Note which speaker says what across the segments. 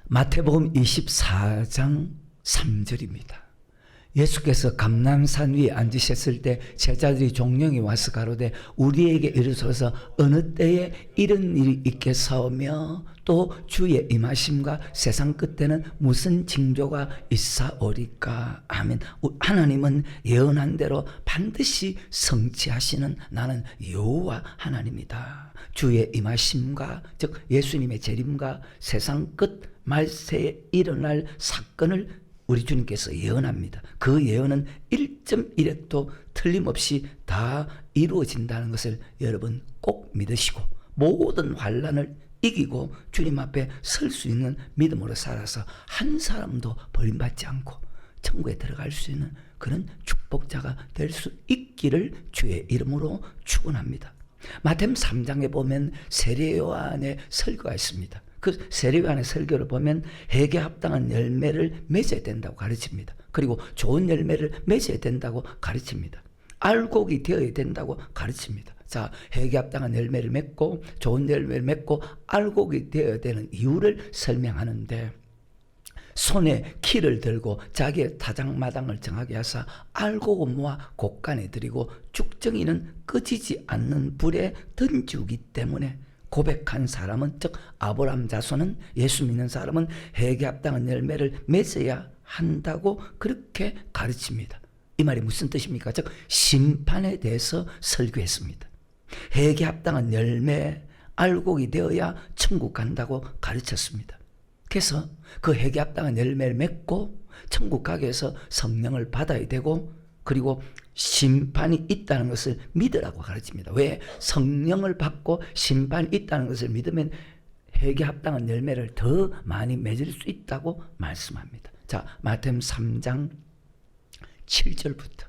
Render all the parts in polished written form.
Speaker 1: 마태복음 24장 3절입니다. 예수께서 감람산 위에 앉으셨을 때 제자들이 종령이 와서 가로되 우리에게 이르소서 어느 때에 이런 일이 있겠사오며 또 주의 임하심과 세상 끝에는 무슨 징조가 있사오리까. 아멘. 하나님은 예언한 대로 반드시 성취하시는 나는 여호와 하나님이다. 주의 임하심과 즉 예수님의 재림과 세상 끝 말세에 일어날 사건을 우리 주님께서 예언합니다. 그 예언은 1.1획도 틀림없이 다 이루어진다는 것을 여러분 꼭 믿으시고 모든 환난을 이기고 주님 앞에 설 수 있는 믿음으로 살아서 한 사람도 버림받지 않고 천국에 들어갈 수 있는 그런 축복자가 될 수 있기를 주의 이름으로 축원합니다. 마태복음 3장에 보면 세례 요한의 설교가 있습니다. 그 세례 요한의 설교를 보면 회개에 합당한 열매를 맺어야 된다고 가르칩니다. 그리고 좋은 열매를 맺어야 된다고 가르칩니다. 알곡이 되어야 된다고 가르칩니다. 자, 회개에 합당한 열매를 맺고 좋은 열매를 맺고 알곡이 되어야 되는 이유를 설명하는데 손에 키를 들고 자기의 타작마당을 정하게 하사 알곡은 모아 곳간에 들이고 쭉정이는 꺼지지 않는 불에 던지기 때문에 고백한 사람은 즉 아브라함 자손은 예수 믿는 사람은 회개에 합당한 열매를 맺어야 한다고 그렇게 가르칩니다. 이 말이 무슨 뜻입니까? 즉 심판에 대해서 설교했습니다. 회개에 합당한 열매 알곡이 되어야 천국 간다고 가르쳤습니다. 그래서 그 회개에 합당한 열매를 맺고 천국 가기 위해서 성령을 받아야 되고 그리고 심판이 있다는 것을 믿으라고 가르칩니다. 왜? 성령을 받고 심판이 있다는 것을 믿으면 회개에 합당한 열매를 더 많이 맺을 수 있다고 말씀합니다. 자, 마태복음 3장 7절부터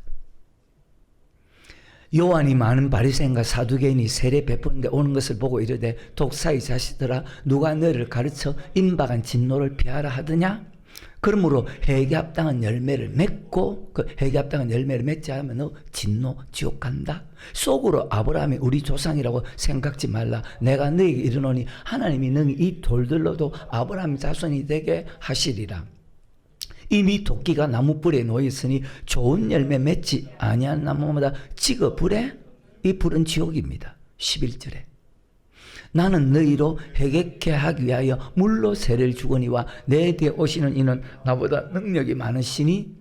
Speaker 1: 요한이 많은 바리새인과 사두개인이 세례 베푸는데 오는 것을 보고 이르되 독사의 자식들아 누가 너희를 가르쳐 임박한 진노를 피하라 하더냐? 그러므로 회개에 합당한 열매를 맺고 그 회개에 합당한 열매를 맺지 않으면 너 진노 지옥 간다. 속으로 아브라함이 우리 조상이라고 생각지 말라. 내가 너에게 이르노니 하나님이 너희 이 돌들로도 아브라함 자손이 되게 하시리라. 이미 도끼가 나무불에 놓였으니 좋은 열매 맺지 아니한 나무마다 찍어 불에 이 불은 지옥입니다. 11절에 나는 너희로 회개케 하기 위하여 물로 세례를 주거니와 내 뒤에 오시는 이는 나보다 능력이 많으시니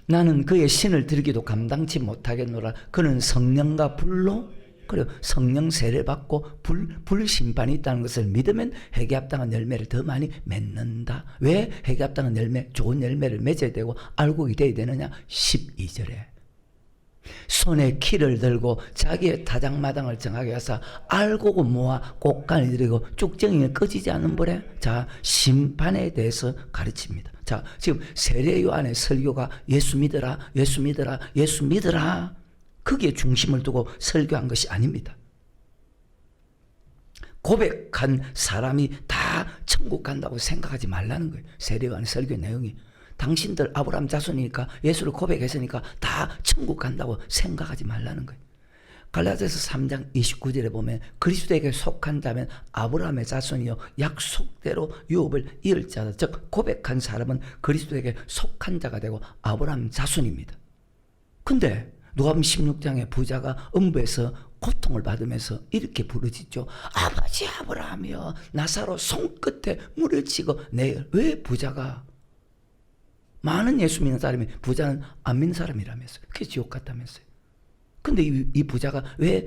Speaker 1: 나는 그의 신을 들기도 감당치 못하겠노라. 그는 성령과 불로 그리고 성령 세례를 받고 불 심판이 있다는 것을 믿으면 회개에 합당한 열매를 더 많이 맺는다. 왜 회개에 합당한 열매, 좋은 열매를 맺어야 되고 알곡이 되어야 되느냐? 12절에 손에 키를 들고 자기의 타작마당을 정하게 하사 알곡은 모아 곳간에 들이고 쭉정이는 꺼지지 않는 불에 자 심판에 대해서 가르칩니다. 자, 지금 세례 요한의 설교가 예수 믿으라 예수 믿으라 예수 믿으라 거기에 중심을 두고 설교한 것이 아닙니다. 고백한 사람이 다 천국 간다고 생각하지 말라는 거예요. 세례 요한의 설교 내용이 당신들 아브라함 자손이니까 예수를 고백했으니까 다 천국 간다고 생각하지 말라는 거예요. 갈라디아서 3장 29절에 보면 그리스도에게 속한 자면 아브라함의 자손이요 약속대로 유업을 이을 자다. 즉 고백한 사람은 그리스도에게 속한 자가 되고 아브라함 자손입니다. 근데 누가복음 16장의 부자가 음부에서 고통을 받으면서 이렇게 부르짖죠. 아버지 아브라함이여 나사로 손끝에 물을 치고 내일. 왜 부자가 많은 예수 믿는 사람이 부자는 안 믿는 사람이라면서요. 그게 지옥 갔다면서요. 근데 이 부자가 왜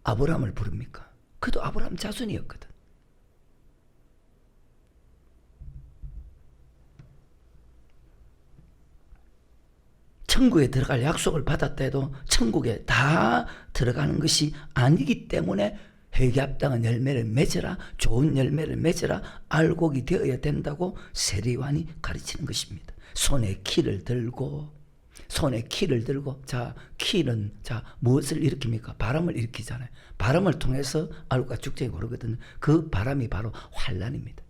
Speaker 1: 아브라함을 부릅니까? 그도 아브라함 자손이었거든. 천국에 들어갈 약속을 받았다 해도 천국에 다 들어가는 것이 아니기 때문에 회개에 합당한 열매를 맺어라 좋은 열매를 맺어라 알곡이 되어야 된다고 세례 요한이 가르치는 것입니다. 손에 키를 들고 자 키는 자 무엇을 일으킵니까? 바람을 일으키잖아요. 바람을 통해서 알곡과 쭉정이 오르거든요. 그 바람이 바로 환난입니다.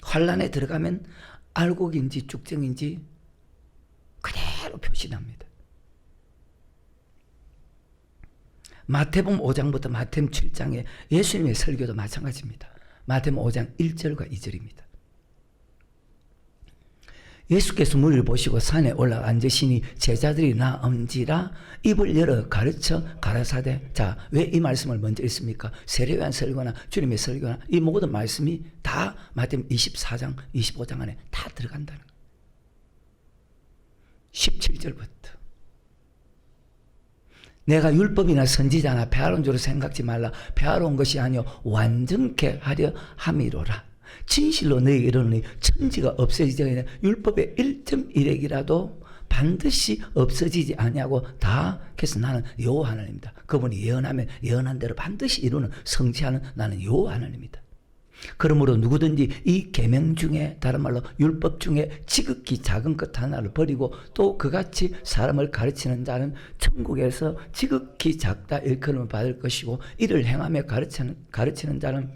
Speaker 1: 환난에 들어가면 알곡인지 쭉정인지 그대로 표시납니다. 마태복음 5장부터 마태복음 7장에 예수님의 설교도 마찬가지입니다. 마태복음 5장 1절과 2절입니다. 예수께서 무리를 보시고 산에 올라가 앉으시니 제자들이 나온지라 입을 열어 가르쳐 가라사대. 자, 왜 이 말씀을 먼저 읽습니까? 세례요한 설교나 주님의 설교나 이 모든 말씀이 다 마태복음 24장 25장 안에 다 들어간다는 거예요. 17절부터 내가 율법이나 선지자나 배하러 온 줄로 생각지 말라. 배하러 온 것이 아니요 완전케 하려 함이로라. 진실로 너희에게 이르노니 천지가 없어지기 전에 율법의 1.1핵이라도 반드시 없어지지 아니하고 다. 그래서 나는 여호와 하나님이다. 그분이 예언하면 예언한 대로 반드시 이루는 성취하는 나는 여호와 하나님이다. 그러므로 누구든지 이 계명 중에, 다른 말로 율법 중에 지극히 작은 것 하나를 버리고 또 그같이 사람을 가르치는 자는 천국에서 지극히 작다 일컬음을 받을 것이고, 이를 행하며 가르치는 자는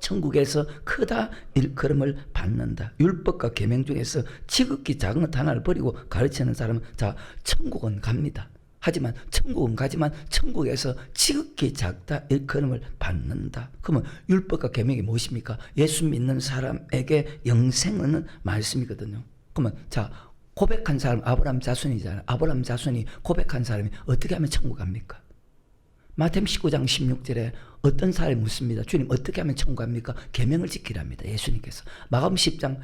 Speaker 1: 천국에서 크다 일컬음을 받는다. 율법과 계명 중에서 지극히 작은 것 하나를 버리고 가르치는 사람은 자, 천국은 갑니다. 하지만 천국은 가지만 천국에서 지극히 작다 일컬음을 받는다. 그러면 율법과 계명이 무엇입니까? 예수 믿는 사람에게 영생은 말씀이거든요. 그러면 자, 고백한 사람 아브라함 자손이잖아요. 아브라함 자손이 고백한 사람이 어떻게 하면 천국 갑니까? 마태복음 19장 16절에 어떤 사람이 묻습니다. 주님 어떻게 하면 천국 갑니까? 계명을 지키랍니다. 예수님께서. 마가복음 10장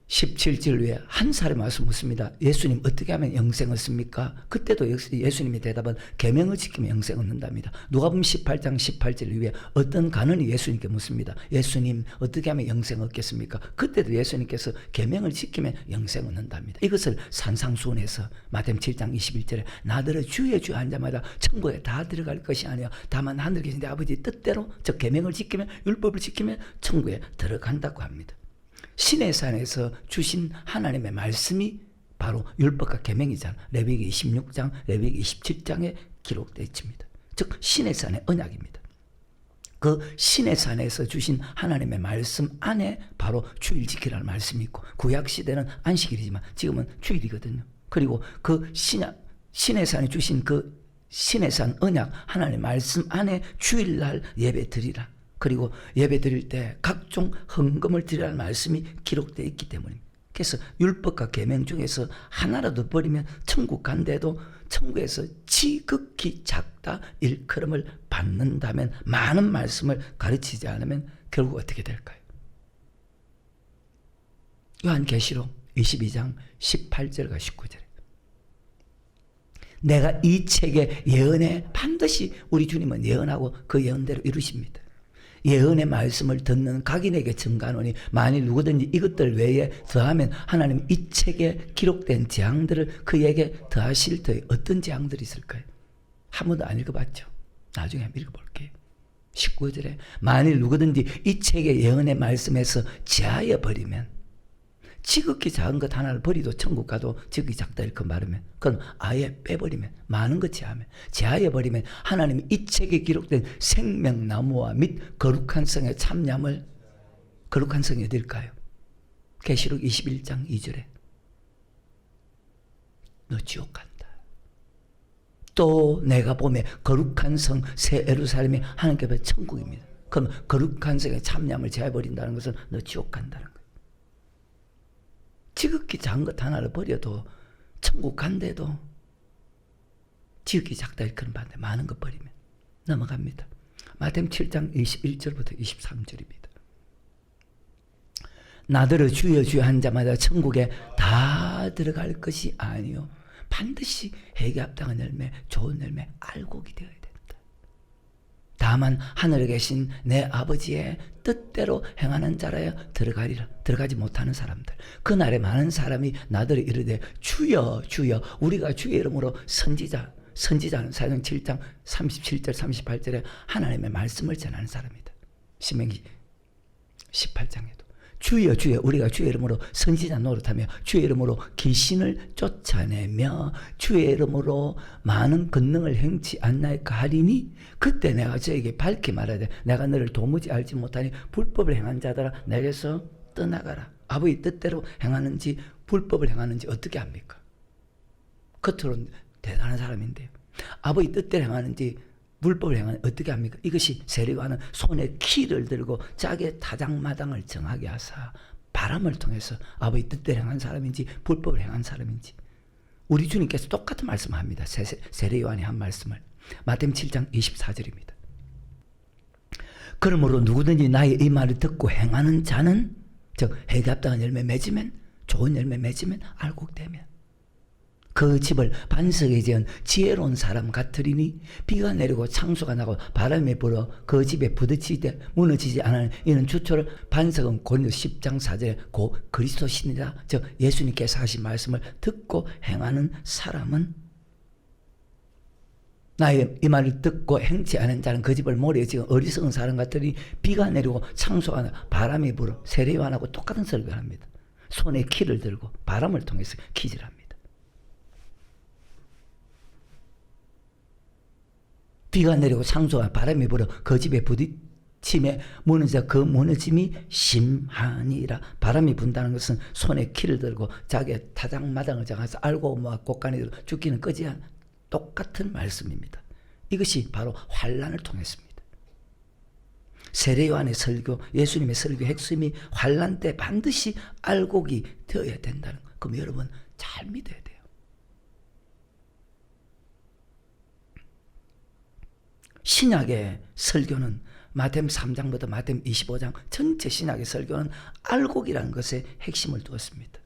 Speaker 1: 17절 위에 한 사람이 와서 묻습니다. 예수님 어떻게 하면 영생 얻습니까? 그때도 예수님의 대답은 계명을 지키면 영생 얻는답니다. 누가복음 18장 18절 위에 어떤 간원이 예수님께 묻습니다. 예수님 어떻게 하면 영생 얻겠습니까? 그때도 예수님께서 계명을 지키면 영생 얻는답니다. 이것을 산상수훈에서 마태복음 7장 21절에 나더러 주의 주 한 자마다 천국에 다 들어갈 것이 아니라 다만 하늘에 계신 내 아버지 뜻대로, 즉 계명을 지키면, 율법을 지키면 천국에 들어간다고 합니다. 시내산에서 주신 하나님의 말씀이 바로 율법과 계명이잖아요. 레위기 26장, 레위기 27장에 기록되어 있습니다. 즉 시내산의 언약입니다. 그 시내산에서 주신 하나님의 말씀 안에 바로 주일 지키라는 말씀이 있고, 구약시대는 안식일이지만 지금은 주일이거든요. 그리고 그 시내산이 주신 그 시내산 언약 하나님의 말씀 안에 주일날 예배 드리라. 그리고 예배 드릴 때 각종 헌금을 드리라는 말씀이 기록되어 있기 때문입니다. 그래서 율법과 계명 중에서 하나라도 버리면 천국 간데도 천국에서 지극히 작다 일컬음을 받는다면, 많은 말씀을 가르치지 않으면 결국 어떻게 될까요? 요한계시록 22장 18절과 19절에 내가 이 책의 예언에 반드시 우리 주님은 예언하고 그 예언대로 이루십니다. 예언의 말씀을 듣는 각인에게 증가하노니 만일 누구든지 이것들 외에 더하면 하나님 이 책에 기록된 재앙들을 그에게 더하실 터에 어떤 재앙들이 있을까요? 한 번도 안 읽어봤죠? 나중에 한번 읽어볼게요. 19절에 만일 누구든지 이 책의 예언의 말씀에서 제하여 버리면, 지극히 작은 것 하나를 버리도 천국 가도 지극히 작다 이렇게 말하면, 그럼 아예 빼버리면, 많은 것 제하여 버리면 하나님이 이 책에 기록된 생명나무와 및 거룩한 성의 참념을, 거룩한 성이 어딜까요? 계시록 21장 2절에 너 지옥 간다. 또 내가 보매 거룩한 성 새 예루살렘이 하나님께 받은 천국입니다. 그럼 거룩한 성의 참념을 제해버린다는 것은 너 지옥 간다는 거예요. 지극히 작은 것 하나를 버려도 천국 간데도 지극히 작다 이렇게 받는데, 많은 것 버리면 넘어갑니다. 마태복음 7장 21절부터 23절입니다. 나더러 주여 주여 한 자마다 천국에 다 들어갈 것이 아니요 반드시 회개 합당한 열매, 좋은 열매 알곡이 되어야 된다. 다만 하늘에 계신 내 아버지의 뜻대로 행하는 자라야 들어가리라. 들어가지 못하는 사람들, 그날에 많은 사람이 나더러 이르되 주여 주여 우리가 주의 이름으로 선지자는 사도행 7장 37절 38절에 하나님의 말씀을 전하는 사람이다. 신명기 18장에도 주여 주여 우리가 주의 이름으로 선지자 노릇하며 주의 이름으로 귀신을 쫓아내며 주의 이름으로 많은 권능을 행치 않나이까 하리니 그때 내가 저에게 밝히 말하되 내가 너를 도무지 알지 못하니 불법을 행한 자들아 내게서 떠나가라. 아버지 뜻대로 행하는지 불법을 행하는지 어떻게 합니까? 겉으로는 대단한 사람인데요. 아버지 뜻대로 행하는지 불법을 행하는 어떻게 합니까? 이것이 세례요한은 손에 키를 들고 자기의 타작마당을 정하게 하사 바람을 통해서 아버지 뜻대로 행한 사람인지 불법을 행한 사람인지 우리 주님께서 똑같은 말씀을 합니다. 세례 요한이 한 말씀을 마태복음 7장 24절입니다. 그러므로 누구든지 나의 이 말을 듣고 행하는 자는 즉 회개합당한 열매 맺으면 좋은 열매 맺으면 알곡되면 그 집을 반석에 지은 지혜로운 사람 같으리니 비가 내리고 창수가 나고 바람이 불어 그 집에 부딪히되 무너지지 않으니 이는 주초를 반석은 고린도 10장 4절에 고 그리스도시니라. 즉 예수님께서 하신 말씀을 듣고 행하는 사람은 나의 이 말을 듣고 행치 않은 자는 그 집을 모래에 지은 어리석은 사람 같으니 비가 내리고 창수가 나고 바람이 불어. 세례 요한하고 똑같은 설교를 합니다. 손에 키를 들고 바람을 통해서 키질합니다. 비가 내리고 창수와 바람이 불어 그 집에 부딪힘에 무너져 그 무너짐이 심하니라. 바람이 분다는 것은 손에 키를 들고 자기의 타작마당을 정해서 알고 뭐 곳간이 들어 죽기는 꺼지야 똑같은 말씀입니다. 이것이 바로 환난을 통했습니다. 세례 요한의 설교, 예수님의 설교 핵심이 환난 때 반드시 알곡이 되어야 된다는 것. 그럼 여러분 잘 믿어야 돼요. 신약의 설교는 마태복음 3장부터 마태복음 25장 전체 신약의 설교는 알곡이라는 것에 핵심을 두었습니다.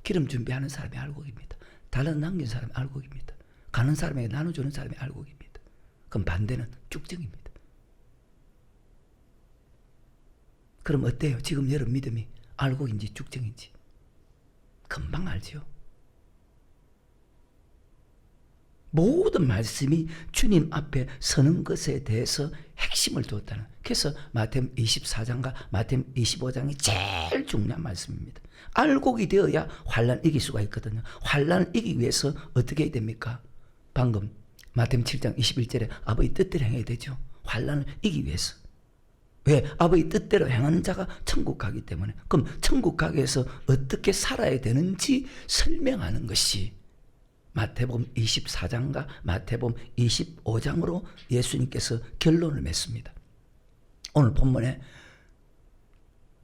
Speaker 1: 기름 준비하는 사람이 알곡입니다. 달란 남긴 사람이 알곡입니다. 가는 사람에게 나눠주는 사람이 알곡입니다. 그럼 반대는 쭉정입니다. 그럼 어때요? 지금 여러분 믿음이 알곡인지 쭉정인지 금방 알죠. 모든 말씀이 주님 앞에 서는 것에 대해서 핵심을 두었다는. 그래서 마태복음 24장과 마태복음 25장이 제일 중요한 말씀입니다. 알곡이 되어야 환난 이길 수가 있거든요. 환난을 이기기 위해서 어떻게 해야 됩니까? 방금 마태복음 7장 21절에 아버지 뜻대로 행해야 되죠. 환난을 이기기 위해서. 왜? 아버지 뜻대로 행하는 자가 천국 가기 때문에. 그럼 천국 가기 위해서 어떻게 살아야 되는지 설명하는 것이 마태복음 24장과 마태복음 25장으로 예수님께서 결론을 맺습니다. 오늘 본문에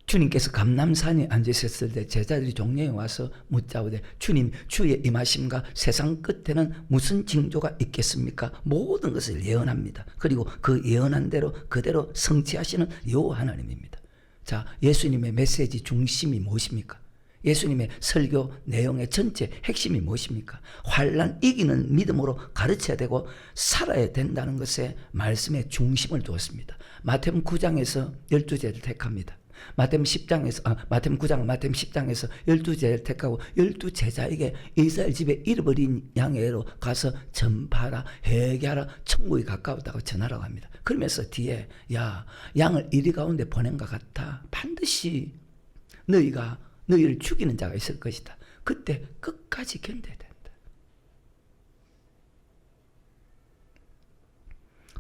Speaker 1: 주님께서 감람산에 앉으셨을 때 제자들이 종려에 와서 묻자오되 주님 주의 임하심과 세상 끝에는 무슨 징조가 있겠습니까? 모든 것을 예언합니다. 그리고 그 예언한 대로 그대로 성취하시는 여호와 하나님입니다. 자, 예수님의 메시지 중심이 무엇입니까? 예수님의 설교 내용의 전체 핵심이 무엇입니까? 환난 이기는 믿음으로 가르쳐야 되고 살아야 된다는 것에 말씀의 중심을 두었습니다. 마태복음 9장에서 12제를 택합니다. 마태복음 9장 마태복음 10장에서 12제를 택하고 12제자에게 이스라엘 집에 잃어버린 양에로 가서 전파하라, 회개하라, 천국이 가까웠다고 전하라고 합니다. 그러면서 뒤에 야 양을 이리 가운데 보낸 것 같아. 반드시 너희를 죽이는 자가 있을 것이다. 그때 끝까지 견뎌야 된다.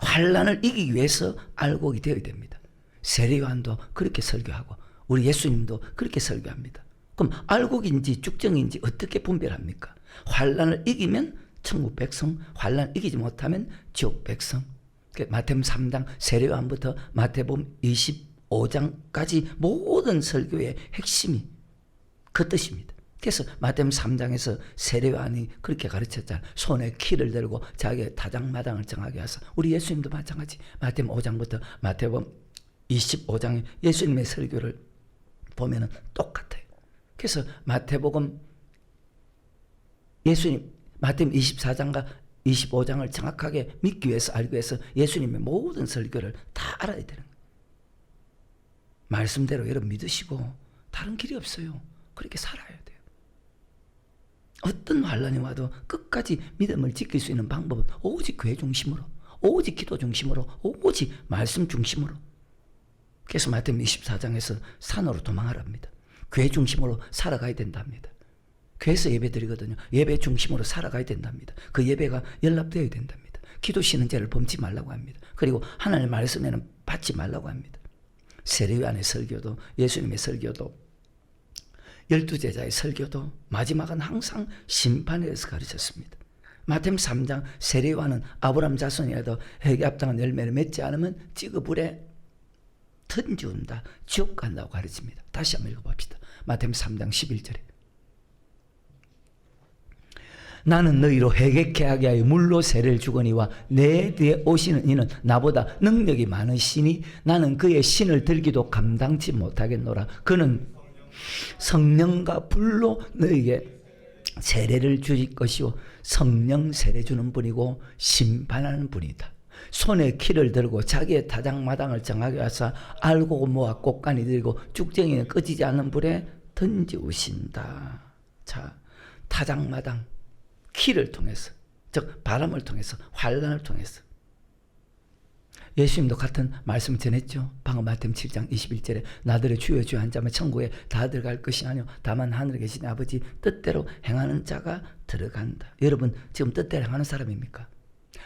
Speaker 1: 환난을 이기기 위해서 알곡이 되어야 됩니다. 세례 요한도 그렇게 설교하고 우리 예수님도 그렇게 설교합니다. 그럼 알곡인지 쭉정인지 어떻게 분별합니까? 환난을 이기면 천국 백성, 환난을 이기지 못하면 지옥 백성. 마태복음 3장 세례 요한부터 마태복음 25장까지 모든 설교의 핵심이 그 뜻입니다. 그래서 마태복음 3장에서 세례 요한이 그렇게 가르쳤잖아요. 손에 키를 들고 자기의 타작마당을 정하게 하서 우리 예수님도 마찬가지. 마태복음 5장부터 마태복음 25장의 예수님의 설교를 보면은 똑같아요. 그래서 마태복음 예수님 마태복음 24장과 25장을 정확하게 믿기 위해서 알기 위해서 예수님의 모든 설교를 다 알아야 되는 거예요. 말씀대로 여러분 믿으시고 다른 길이 없어요. 그렇게 살아야 돼요. 어떤 환난이 와도 끝까지 믿음을 지킬 수 있는 방법은 오직 교회 중심으로, 오직 기도 중심으로, 오직 말씀 중심으로. 그래서 마태복음 24장에서 산으로 도망하랍니다. 교회 중심으로 살아가야 된답니다. 교회에서 예배 드리거든요. 예배 중심으로 살아가야 된답니다. 그 예배가 연락되어야 된답니다. 기도 쉬는 죄를 범치 말라고 합니다. 그리고 하나님의 말씀에는 받지 말라고 합니다. 세례 요한의 설교도 예수님의 설교도 12제자의 설교도 마지막은 항상 심판에 대해서 가르쳤습니다. 마태복음 3장 세례 요한은 아브라함 자손이라도 회개 합당한 열매를 맺지 않으면 찌그불에 던지운다. 지옥 간다고 가르칩니다. 다시 한번 읽어봅시다. 마태복음 3장 11절에 나는 너희로 회개케 하게 하여 물로 세례를 주거니와 내 뒤에 오시는 이는 나보다 능력이 많으시니 나는 그의 신을 들기도 감당치 못하겠노라. 그는 성령과 불로 너희에게 세례를 주실 것이요 성령 세례 주는 분이고 심판하는 분이다. 손에 키를 들고 자기의 타작마당을 정하게 하사 알고 모아 꽃간이 들고 쭉쟁이는 꺼지지 않는 불에 던지우신다. 자, 타작마당 키를 통해서, 즉 바람을 통해서, 환란을 통해서 예수님도 같은 말씀을 전했죠. 방금 마태복음 7장 21절에 나들의 주여 주여 한 자만 천국에 다 들어갈 것이 아니요 다만 하늘에 계신 아버지 뜻대로 행하는 자가 들어간다. 여러분 지금 뜻대로 행하는 사람입니까?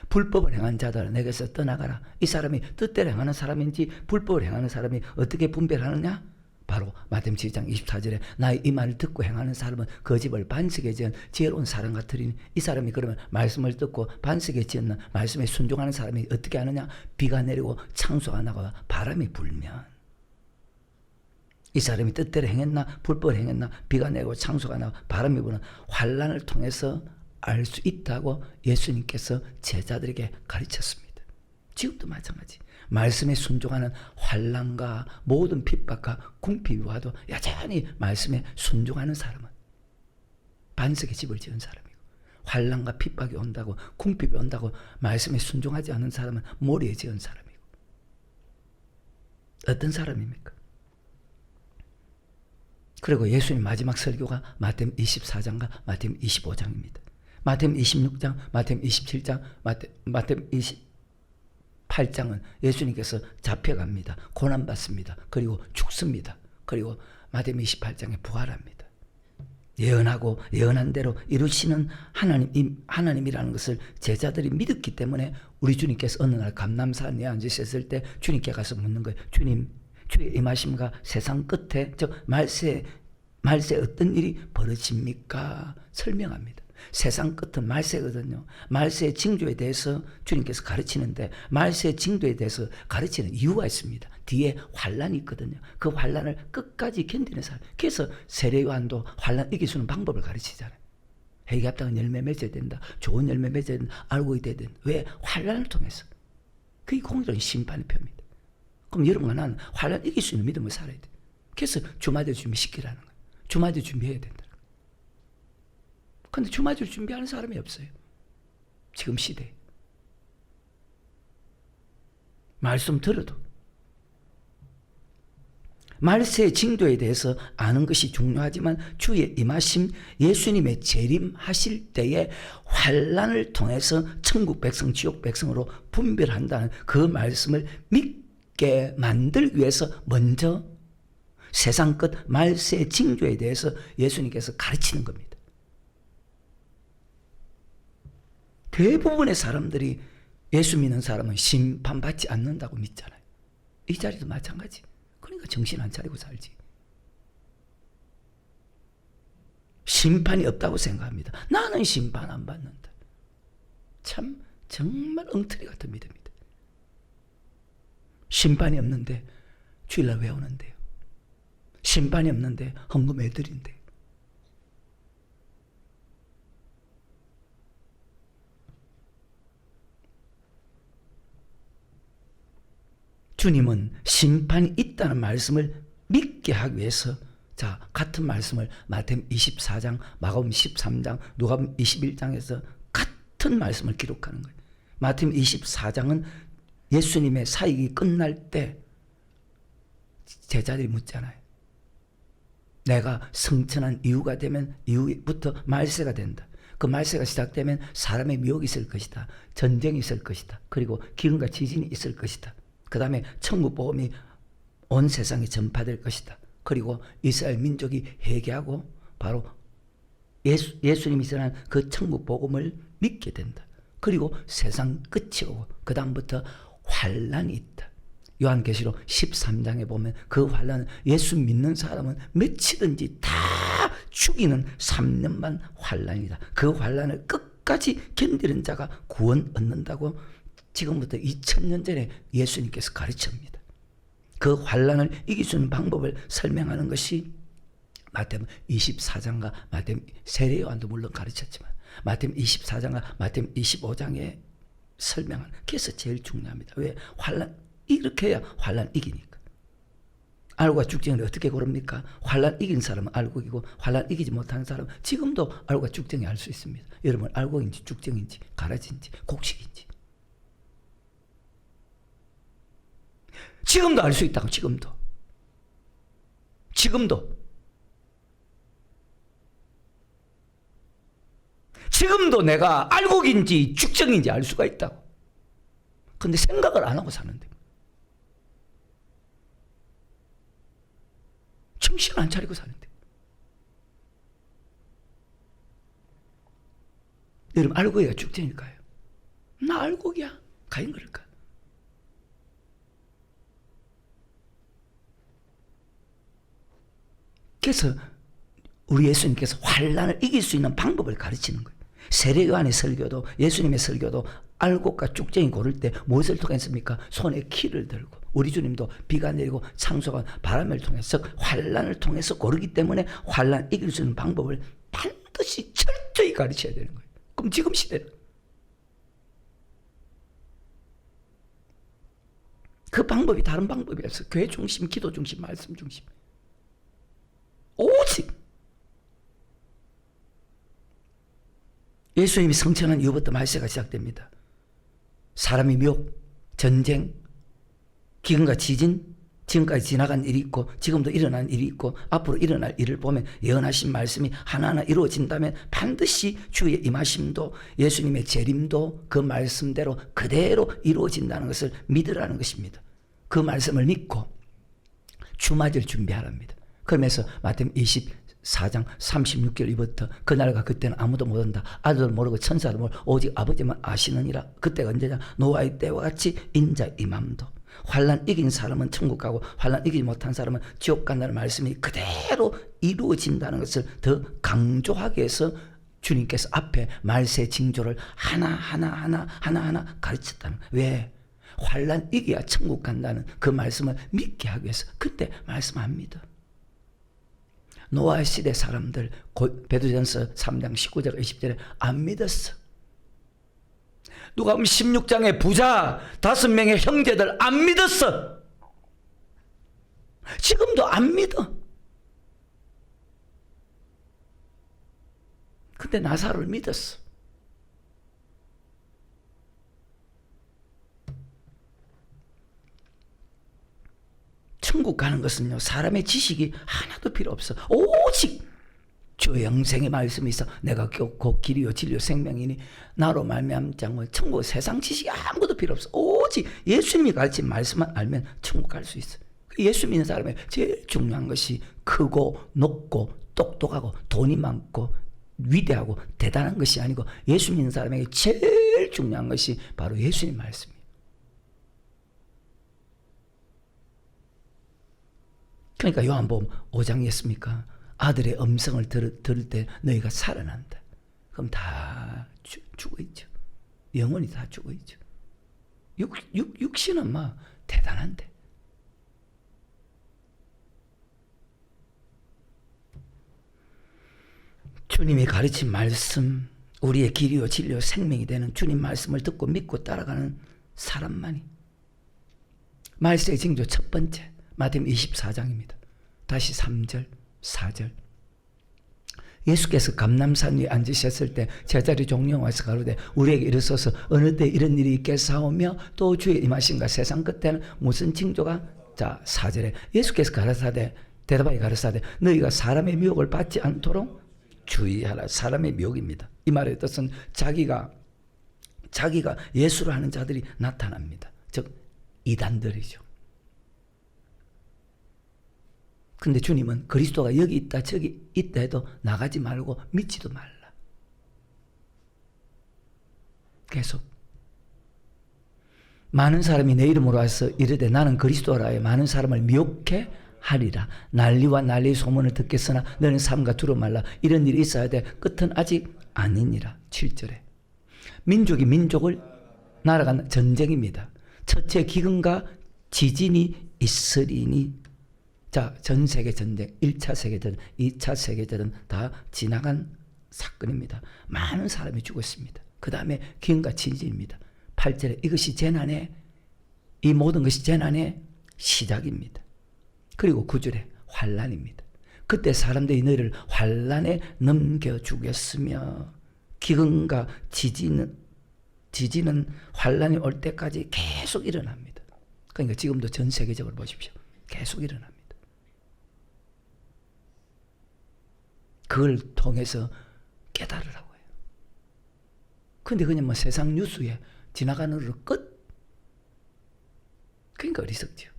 Speaker 1: 불법을 행한 자들아 내게서 떠나가라. 이 사람이 뜻대로 행하는 사람인지 불법을 행하는 사람이 어떻게 분별하느냐? 바로 마태복음 7장 24절에 나의 이 말을 듣고 행하는 사람은 그 집을 반석에 지은 지혜로운 사람 같으리니. 이 사람이 그러면 말씀을 듣고 반석에 지은 말씀에 순종하는 사람이 어떻게 하느냐? 비가 내리고 창수가 나고 바람이 불면 이 사람이 뜻대로 행했나 불법을 행했나 비가 내리고 창수가 나고 바람이 부는 환란을 통해서 알 수 있다고 예수님께서 제자들에게 가르쳤습니다. 지금도 마찬가지. 말씀에 순종하는 환난과 모든 핍박과 궁핍이 와도 여전히 말씀에 순종하는 사람은 반석에 집을 지은 사람이고, 환난과 핍박이 온다고 궁핍이 온다고 말씀에 순종하지 않은 사람은 모리에 지은 사람이고. 어떤 사람입니까? 그리고 예수님 마지막 설교가 마태복음 24장과 마태복음 25장입니다. 마태복음 26장, 마태복음 27장, 마태복음 28장은 예수님께서 잡혀갑니다. 고난받습니다. 그리고 죽습니다. 그리고 마태복음 28장에 부활합니다. 예언하고 예언한 대로 이루시는 하나님이라는 것을 제자들이 믿었기 때문에 우리 주님께서 어느 날 감람산에 앉으셨을 때 주님께 가서 묻는 거예요. 주님, 주의 임하심과 세상 끝에 즉 말세 어떤 일이 벌어집니까? 설명합니다. 세상 끝은 말세거든요. 말세의 징조에 대해서 주님께서 가르치는데 말세의 징조에 대해서 가르치는 이유가 있습니다. 뒤에 환란이 있거든요. 그 환란을 끝까지 견디는 사람. 그래서 세례요한도 환란 이길 수 있는 방법을 가르치잖아요. 회개합당은 열매 맺어야 된다. 좋은 열매 맺어야 된다. 알고 있어야 된다. 왜? 환란을 통해서. 그게 공정한 심판의 표입니다. 그럼 여러분과 나는 환란 이길 수 있는 믿음을 살아야 돼. 그래서 주마대 준비시키라는 거예요. 주마대 준비해야 된다. 근데 주마주를 준비하는 사람이 없어요. 지금 시대에. 말씀 들어도. 말세의 징조에 대해서 아는 것이 중요하지만 주의 임하심, 예수님의 재림하실 때에 환란을 통해서 천국 백성, 지옥 백성으로 분별한다는 그 말씀을 믿게 만들기 위해서 먼저 세상 끝 말세의 징조에 대해서 예수님께서 가르치는 겁니다. 대부분의 사람들이 예수 믿는 사람은 심판받지 않는다고 믿잖아요. 이 자리도 마찬가지. 그러니까 정신 안 차리고 살지. 심판이 없다고 생각합니다. 나는 심판 안 받는다. 참 정말 엉터리 같은 믿음이다. 심판이 없는데 주일날 왜 오는데요? 심판이 없는데 헌금 왜 드린대요? 주님은 심판이 있다는 말씀을 믿게 하기 위해서 자 같은 말씀을 마태복음 24장, 마가복음 13장, 누가복음 21장에서 같은 말씀을 기록하는 거예요. 마태복음 24장은 예수님의 사역이 끝날 때 제자들이 묻잖아요. 내가 성천한 이후가 되면 이후부터 말세가 된다. 그 말세가 시작되면 사람의 미혹이 있을 것이다. 전쟁이 있을 것이다. 그리고 기근과 지진이 있을 것이다. 그 다음에 천국 복음이 온 세상에 전파될 것이다. 그리고 이스라엘 민족이 회개하고 바로 예수님이 전한 그 천국 복음을 믿게 된다. 그리고 세상 끝이 오고 그 다음부터 환란이 있다. 요한계시록 13장에 보면 그 환란은 예수 믿는 사람은 며칠든지 다 죽이는 3년만 환란이다. 그 환란을 끝까지 견디는 자가 구원 얻는다고 지금부터 2000년 전에 예수님께서 가르칩니다. 그 환난을 이길 수 있는 방법을 설명하는 것이 마태복음 24장과 마태복음 세례요한도 물론 가르쳤지만 마태복음 24장과 마태복음 25장에 설명하는 그래서 제일 중요합니다. 왜? 환난 이렇게 해야 환난 이기니까. 알고가 죽정을 어떻게 고릅니까? 환난 이긴 사람은 알고이고 환난 이기지 못하는 사람은 지금도 알고가 죽정이 알 수 있습니다. 여러분 알고인지 죽정인지 가라지인지 곡식인지 지금도 알 수 있다고. 지금도 내가 알곡인지 죽정인지 알 수가 있다고. 근데 생각을 안 하고 사는데 정신 안 차리고 사는데. 여러분 알곡이가 죽정일까요? 나 알곡이야 가인 그럴까? 그래서 우리 예수님께서 환난을 이길 수 있는 방법을 가르치는 거예요. 세례요한의 설교도 예수님의 설교도 알곡과 쭉정이 고를 때 무엇을 통했습니까? 손에 키를 들고. 우리 주님도 비가 내리고 창수가 바람을 통해서 환난을 통해서 고르기 때문에 환난 이길 수 있는 방법을 반드시 철저히 가르쳐야 되는 거예요. 그럼 지금 시대는 그 방법이 다른 방법이 없어요. 교회 중심, 기도 중심, 말씀 중심. 오직 예수님이 성천한 이후부터 말세가 시작됩니다. 사람이 미혹, 전쟁, 기근과 지진, 지금까지 지나간 일이 있고 지금도 일어난 일이 있고 앞으로 일어날 일을 보면 예언하신 말씀이 하나하나 이루어진다면 반드시 주의 임하심도 예수님의 재림도 그 말씀대로 그대로 이루어진다는 것을 믿으라는 것입니다. 그 말씀을 믿고 주맞을 준비하랍니다. 그러면서 마태복음 24장 36절부터 그날과 그때는 아무도 모른다. 아들도 모르고 천사도 모르고 오직 아버지만 아시느니라. 그때가 언제냐? 노아의 때와 같이 인자 임함도. 환난 이긴 사람은 천국 가고 환난 이기지 못한 사람은 지옥 간다는 말씀이 그대로 이루어진다는 것을 더 강조하기 위해서 주님께서 앞에 말세 징조를 하나하나 가르쳤다는 거예요. 왜? 환난 이겨야 천국 간다는 그 말씀을 믿게 하기 위해서 그때 말씀합니다. 노아 시대 사람들 베드로전서 3장 19절 20절에 안 믿었어. 누가복음 16장에 부자 5명의 형제들 안 믿었어. 지금도 안 믿어. 근데 나사로를 믿었어. 천국 가는 것은요 사람의 지식이 하나도 필요 없어. 오직 주 영생의 말씀이 있어 내가 곧 길이요 진리요 생명이니 나로 말미암지 않고 천국 세상 지식이 아무것도 필요 없어. 오직 예수님이 가르친 말씀만 알면 천국 갈 수 있어. 예수 믿는 사람의 제일 중요한 것이 크고 높고 똑똑하고 돈이 많고 위대하고 대단한 것이 아니고 예수 믿는 사람에게 제일 중요한 것이 바로 예수님 말씀이에요. 그러니까 요한복음 5장이었습니까? 아들의 음성을 들을 때 너희가 살아난다. 그럼 다 죽어있죠. 영혼이 다 죽어있죠. 육신은 막 대단한데. 주님이 가르친 말씀, 우리의 길이요 진리요 생명이 되는 주님 말씀을 듣고 믿고 따라가는 사람만이 말세의 징조 첫 번째 마태복음 24장입니다. 다시 3절 4절 예수께서 감람산 위에 앉으셨을 때 제자들이 종려 와서 가로되 우리에게 이르소서 어느 때 이런 일이 있겠사오며 또 주의 임하신가 세상 끝에는 무슨 징조가. 자 4절에 예수께서 가라사대 대답하여 가라사대 너희가 사람의 미혹을 받지 않도록 주의하라. 사람의 미혹입니다. 이 말의 뜻은 자기가 예수를 하는 자들이 나타납니다. 즉 이단들이죠. 근데 주님은 그리스도가 여기 있다 저기 있다 해도 나가지 말고 믿지도 말라. 계속 많은 사람이 내 이름으로 와서 이르되 나는 그리스도라 하여 많은 사람을 미혹해 하리라. 난리와 난리의 소문을 듣겠으나 너는 삼가 두려워 말라. 이런 일이 있어야 돼. 끝은 아직 아니니라. 7절에 민족이 민족을 날아간 전쟁입니다. 첫째 기근과 지진이 있으리니. 자, 전 세계 전쟁, 1차 세계대전, 2차 세계대전 다 지나간 사건입니다. 많은 사람이 죽었습니다. 그 다음에 기근과 지진입니다. 8절에 이것이 재난의, 이 모든 것이 재난의 시작입니다. 그리고 9절에 환란입니다. 그때 사람들이 너희를 환란에 넘겨주겠으며, 기근과 지진은 환란이 올 때까지 계속 일어납니다. 그러니까 지금도 전 세계적으로 보십시오. 계속 일어납니다. 그걸 통해서 깨달으라고 해요. 근데 그냥 뭐 세상 뉴스에 지나가는 으로 끝? 그러니까 어리석죠.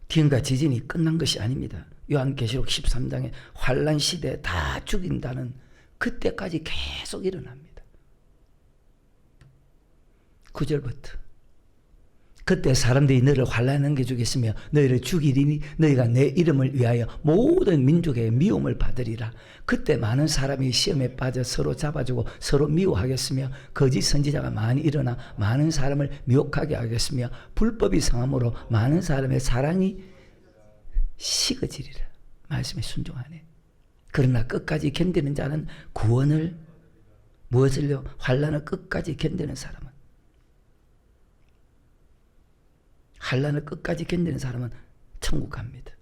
Speaker 1: 기근과 지진이 끝난 것이 아닙니다. 요한계시록 13장에 환란 시대에 다 죽인다는 그때까지 계속 일어납니다. 9절부터 그때 사람들이 너를 환란에 넘겨주겠으며 너희를 죽이리니 너희가 내 이름을 위하여 모든 민족의 미움을 받으리라. 그때 많은 사람이 시험에 빠져 서로 잡아주고 서로 미워하겠으며 거짓 선지자가 많이 일어나 많은 사람을 미혹하게 하겠으며 불법이 성함으로 많은 사람의 사랑이 식어지리라. 말씀에 순종하네. 그러나 끝까지 견디는 자는 구원을, 무엇을요? 환란을 끝까지 견디는 사람은, 환란을 끝까지 견디는 사람은 천국 갑니다.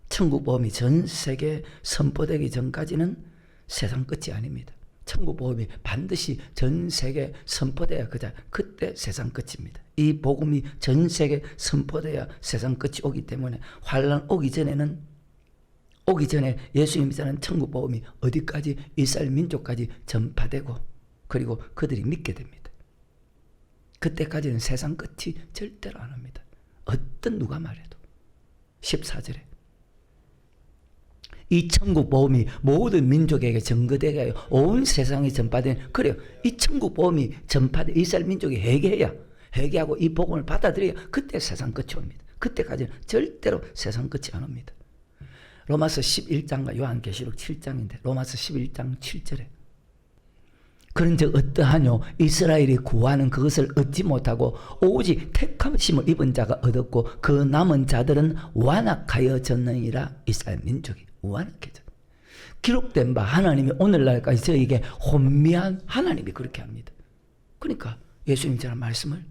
Speaker 1: 천국 보험이 전 세계에 선포되기 전까지는 세상 끝이 아닙니다. 천국 보험이 반드시 전 세계에 선포돼야 그때 세상 끝입니다. 이 복음이 전 세계에 선포돼야 세상 끝이 오기 때문에 환란 오기 전에 예수님이 전한 천국 복음이 어디까지, 이스라엘 민족까지 전파되고 그리고 그들이 믿게 됩니다. 그때까지는 세상 끝이 절대로 안 옵니다. 어떤 누가 말해도. 14절에 이 천국 복음이 모든 민족에게 전거되게 하여 온 세상에 전파된, 그래요. 이 천국 복음이 전파된 이스라엘 민족이 회개하고 이 복음을 받아들여야 그때 세상 끝이 옵니다. 그때까지는 절대로 세상 끝이 안 옵니다. 로마서 11장과 요한계시록 7장인데 로마서 11장 7절에 그런즉 어떠하뇨? 이스라엘이 구하는 그것을 얻지 못하고 오직 택하심을 입은 자가 얻었고 그 남은 자들은 완악하여졌느니라. 이스라엘 민족이 완악해져. 기록된 바 하나님이 오늘날까지 저에게 혼미한, 하나님이 그렇게 합니다. 그러니까 예수님 전한 말씀을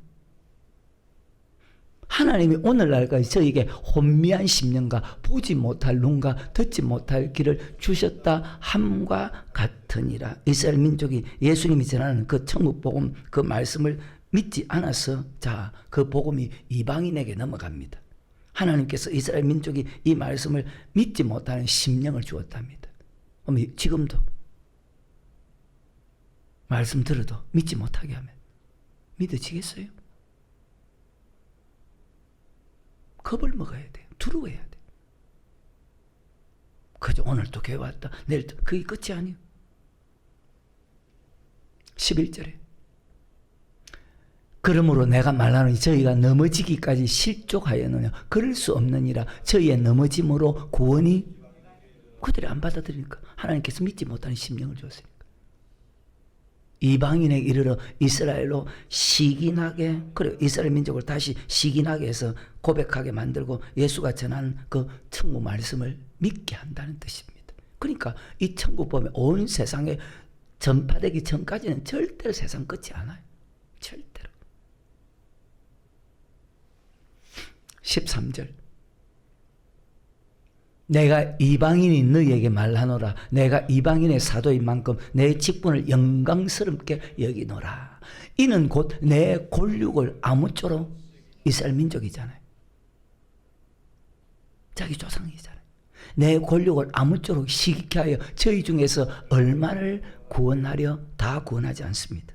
Speaker 1: 하나님이 오늘날까지 저에게 혼미한 10년과 보지 못할 눈과 듣지 못할 귀를 주셨다 함과 같으니라. 이스라엘 민족이 예수님이 전하는 그 천국 복음, 그 말씀을 믿지 않아서 자, 그 복음이 이방인에게 넘어갑니다. 하나님께서 이스라엘 민족이 이 말씀을 믿지 못하는 심령을 주었답니다. 지금도 말씀 들어도 믿지 못하게 하면 믿어지겠어요? 겁을 먹어야 돼요. 두려워해야 돼요. 그저 오늘 또 교회 왔다, 내일 또, 그게 끝이 아니에요. 11절에 그러므로 내가 말하노니 저희가 넘어지기까지 실족하였느냐? 그럴 수 없느니라. 저희의 넘어짐으로 구원이, 그들이 안 받아들이니까 하나님께서 믿지 못하는 심령을 주었으니까. 이방인에게 이르러 이스라엘로 시기나게, 그래, 이스라엘 민족을 다시 시기나게 해서 고백하게 만들고 예수가 전한 그 천국 말씀을 믿게 한다는 뜻입니다. 그러니까 이 천국 보면 온 세상에 전파되기 전까지는 절대로 세상 끝이 안 와요. 절대로. 13절 내가 이방인이 너희에게 말하노라. 내가 이방인의 사도인 만큼 내 직분을 영광스럽게 여기노라. 이는 곧 내 권력을 아무쪼록, 이스라엘 민족이잖아요. 자기 조상이잖아요. 내 권력을 아무쪼록 시기케 하여 저희 중에서 얼마를 구원하려 다 구원하지 않습니다.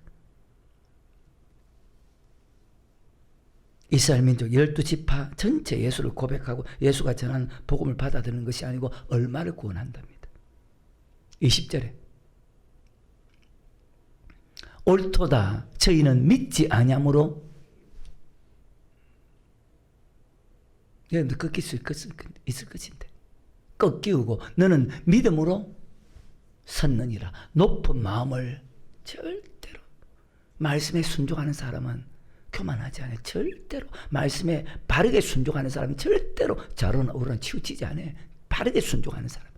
Speaker 1: 이스라엘 민족 12지파 전체 예수를 고백하고 예수가 전한 복음을 받아들이는 것이 아니고 얼마를 구원한답니다. 20절에 옳도다 저희는 믿지 아니함으로, 여러분들 꺾일 수 있을 것인데 꺾이고 너는 믿음으로 섰느니라. 높은 마음을 절대로 말씀에 순종하는 사람은 교만하지 않아요. 절대로. 말씀에 바르게 순종하는 사람은 절대로 좌로나 우로나 치우치지 않아요. 바르게 순종하는 사람.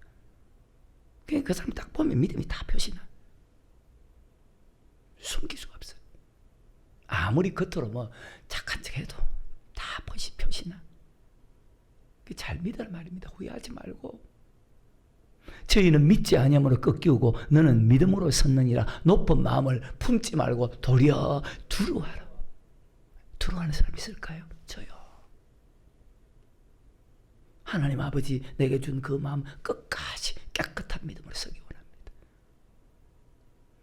Speaker 1: 그러니까 그 사람 딱 보면 믿음이 다 표시나. 숨길 수가 없어요. 아무리 겉으로 뭐 착한 척 해도 다 표시나. 잘 믿으라 말입니다. 후회하지 말고. 저희는 믿지 아니함으로 꺾이고 너는 믿음으로 섰느니라. 높은 마음을 품지 말고 도리어 두려워하라. 두려워하는 사람 있을까요? 저요. 하나님 아버지 내게 준 그 마음 끝까지 깨끗한 믿음으로 서기 원합니다.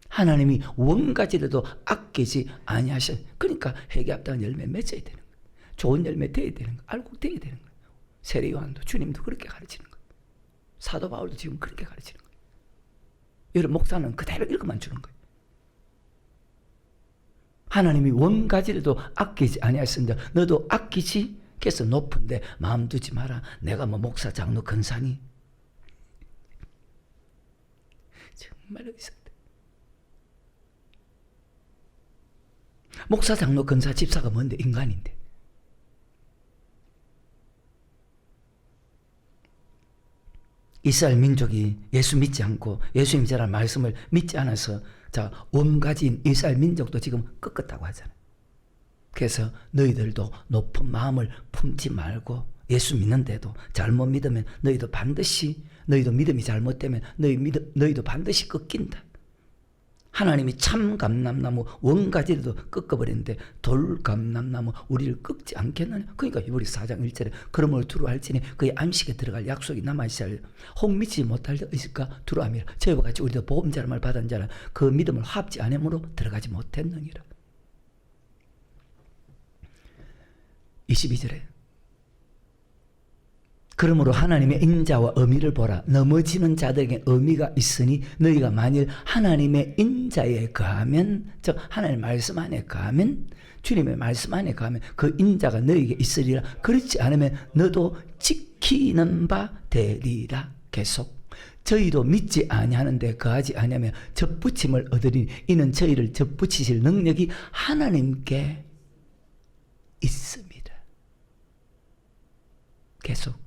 Speaker 1: 하나님이 원가지라도 아끼지 아니하셔. 그러니까 회개합당한 열매 맺어야 되는 거예요. 좋은 열매 돼야 되는 거예요. 알곡 돼야 되는 거예요. 세례 요한도 주님도 그렇게 가르치는 거예요. 사도 바울도 지금 그렇게 가르치는 거예요. 여러분 목사는 그대로 읽어만 주는 거예요. 하나님이 원가지라도 아끼지 아니하신다. 너도 아끼지. 그래서 높은데 마음 두지 마라. 내가 뭐 목사 장로 근사니. 정말 어디서 목사 장로 근사 집사가 뭔데? 인간인데. 이스라엘 민족이 예수 믿지 않고 예수님이라는 말씀을 믿지 않아서 원가지인 이스라엘 민족도 지금 꺾었다고 하잖아요. 그래서 너희들도 높은 마음을 품지 말고 예수 믿는데도 잘못 믿으면 너희도 반드시 너희도 믿음이 잘못되면 너희도 반드시 꺾인다. 하나님이 참 감람나무 원가지라도 꺾어버리는데 돌감람나무 우리를 꺾지 않겠느냐. 그러니까 히브리 4장 1절에 그러므로 두려워할지니 그의 안식에 들어갈 약속이 남아있어야 혹 믿지 못할 자 있을까 두려워함이라. 저희와 같이 우리도 보험자람을 받은 자라 그 믿음을 합지 않음으로 들어가지 못했느니라. 22절에 그러므로 하나님의 인자와 의미를 보라. 넘어지는 자들에게 의미가 있으니 너희가 만일 하나님의 인자에 거하면, 즉 하나님의 말씀 안에 거하면, 주님의 말씀 안에 거하면 그 인자가 너희에게 있으리라. 그렇지 않으면 너도 지키는 바 되리라. 계속 저희도 믿지 아니하는데 거하지 아니하면 접붙임을 얻으리니 이는 저희를 접붙이실 능력이 하나님께 있습니다. 계속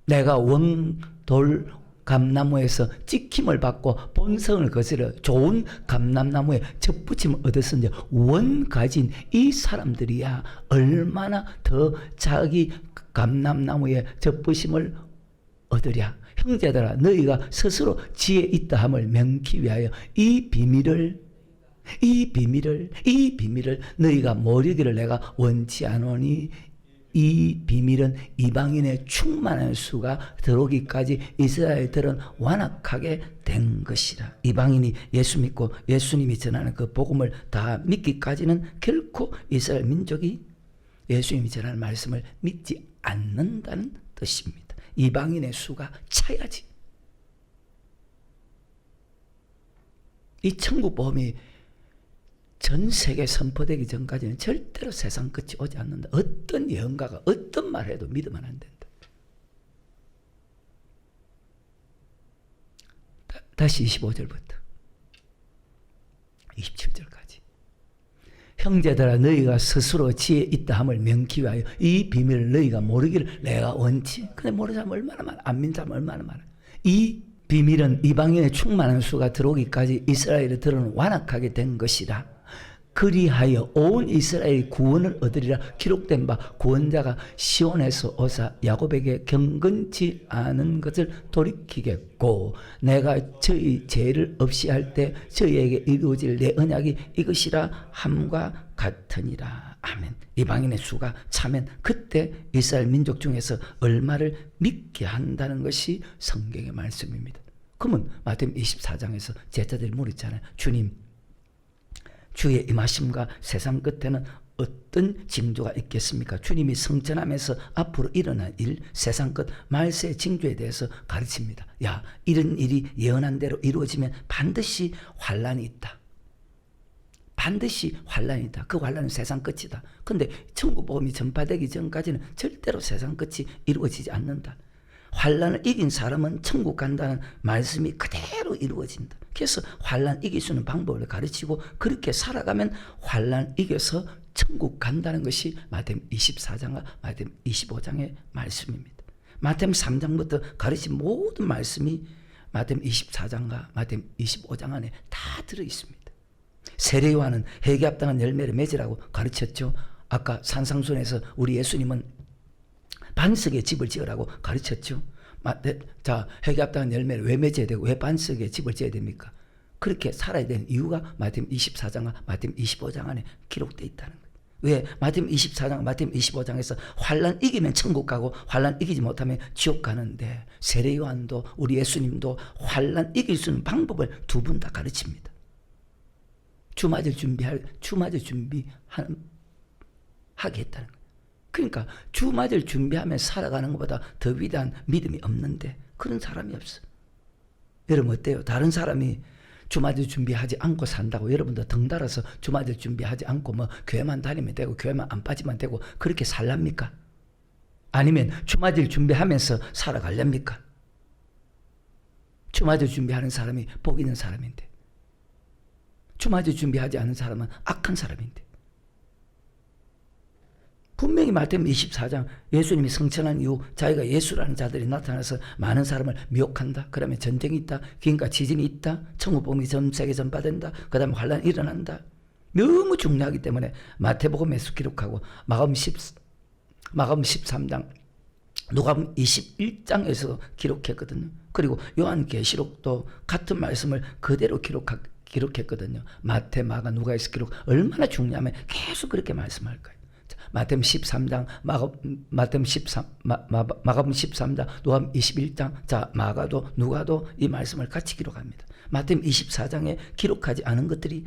Speaker 1: 내가 원돌 감나무에서 찍힘을 받고 본성을 거스려 좋은 감람나무에 접붙임을 얻었으니 원 가진 이 사람들이야 얼마나 더 자기 감람나무에 접붙임을 얻으랴. 형제들아 너희가 스스로 지혜 있다 함을 명기 위하여 이 비밀을 너희가 모르기를 내가 원치 않으니 이 비밀은 이방인의 충만한 수가 들어오기까지 이스라엘들은 완악하게 된 것이라. 이방인이 예수 믿고 예수님이 전하는 그 복음을 다 믿기까지는 결코 이스라엘 민족이 예수님이 전하는 말씀을 믿지 않는다는 뜻입니다. 이방인의 수가 차야지. 이 천국 복음이 전 세계 선포되기 전까지는 절대로 세상 끝이 오지 않는다. 어떤 예언가가 어떤 말 해도 믿으면 안 된다. 다시 25절부터 27절까지 형제들아 너희가 스스로 지혜 있다 함을 명기 위하여 이 비밀을 너희가 모르기를 내가 원치. 근데 모르는 사람 얼마나 많아. 안 믿는 사람 얼마나 많아. 이 비밀은 이방인의 충만한 수가 들어오기까지 이스라엘의 들은 완악하게 된 것이라. 그리하여 온 이스라엘이 구원을 얻으리라. 기록된 바 구원자가 시온에서 오사 야곱에게 경건치 않은 것을 돌이키겠고 내가 저희 죄를 없이 할 때 저희에게 이루어질 내 언약이 이것이라 함과 같으니라. 아멘. 이방인의 수가 차면 그때 이스라엘 민족 중에서 얼마를 믿게 한다는 것이 성경의 말씀입니다. 그러면 마태복음 24장에서 제자들이 물었잖아요. 주님 주의 임하심과 세상 끝에는 어떤 징조가 있겠습니까? 주님이 성천하면서 앞으로 일어날 일, 세상 끝 말세 징조에 대해서 가르칩니다. 야, 이런 일이 예언한 대로 이루어지면 반드시 환란이 있다. 반드시 환란이 있다. 그 환란은 세상 끝이다. 근데 천국 복음이 전파되기 전까지는 절대로 세상 끝이 이루어지지 않는다. 환난을 이긴 사람은 천국 간다는 말씀이 그대로 이루어진다. 그래서 환난 이길 수 있는 방법을 가르치고 그렇게 살아가면 환난 이겨서 천국 간다는 것이 마태복음 24장과 마태복음 25장의 말씀입니다. 마태복음 3장부터 가르친 모든 말씀이 마태복음 24장과 마태복음 25장 안에 다 들어있습니다. 세례요한은 회개 합당한 열매를 맺으라고 가르쳤죠. 아까 산상순에서 우리 예수님은 반석에 집을 지으라고 가르쳤죠. 자, 회개 합당한 열매를 왜 맺어야 되고 왜 반석에 집을 지어야 됩니까? 그렇게 살아야 되는 이유가 마태복음 24장과 마태복음 25장 안에 기록되어 있다는 거예요. 왜? 마태복음 24장, 마태복음 25장에서 환난 이기면 천국 가고 환난 이기지 못하면 지옥 가는데 세례 요한도 우리 예수님도 환난 이길 수 있는 방법을 두 분 다 가르칩니다. 주맞을 준비하게 했다는 거예요. 그러니까 주맞을 준비하며 살아가는 것보다 더 위대한 믿음이 없는데 그런 사람이 없어. 여러분 어때요? 다른 사람이 주맞을 준비하지 않고 산다고 여러분도 덩달아서 주맞을 준비하지 않고 뭐 교회만 다니면 되고 교회만 안 빠지면 되고 그렇게 살랍니까? 아니면 주맞을 준비하면서 살아가렵니까? 주맞을 준비하는 사람이 복 있는 사람인데 주맞을 준비하지 않은 사람은 악한 사람인데 분명히 마태복음 24장 예수님이 승천한 이후 자기가 예수라는 자들이 나타나서 많은 사람을 미혹한다. 그러면 전쟁이 있다. 기근과 지진이 있다. 천국복음이 전 세계 전파된다. 그 다음에 환란이 일어난다. 너무 중요하기 때문에 마태복음에서 기록하고 마가복음 13장 누가복음 21장에서 기록했거든요. 그리고 요한계시록도 같은 말씀을 그대로 기록했거든요. 마태, 마가, 누가에서 기록 얼마나 중요하면 계속 그렇게 말씀할 거예요. 마태복음 13장, 마가복음 13장, 누가복음 21장, 자 마가도 누가도 이 말씀을 같이 기록합니다. 마태복음 24장에 기록하지 않은 것들이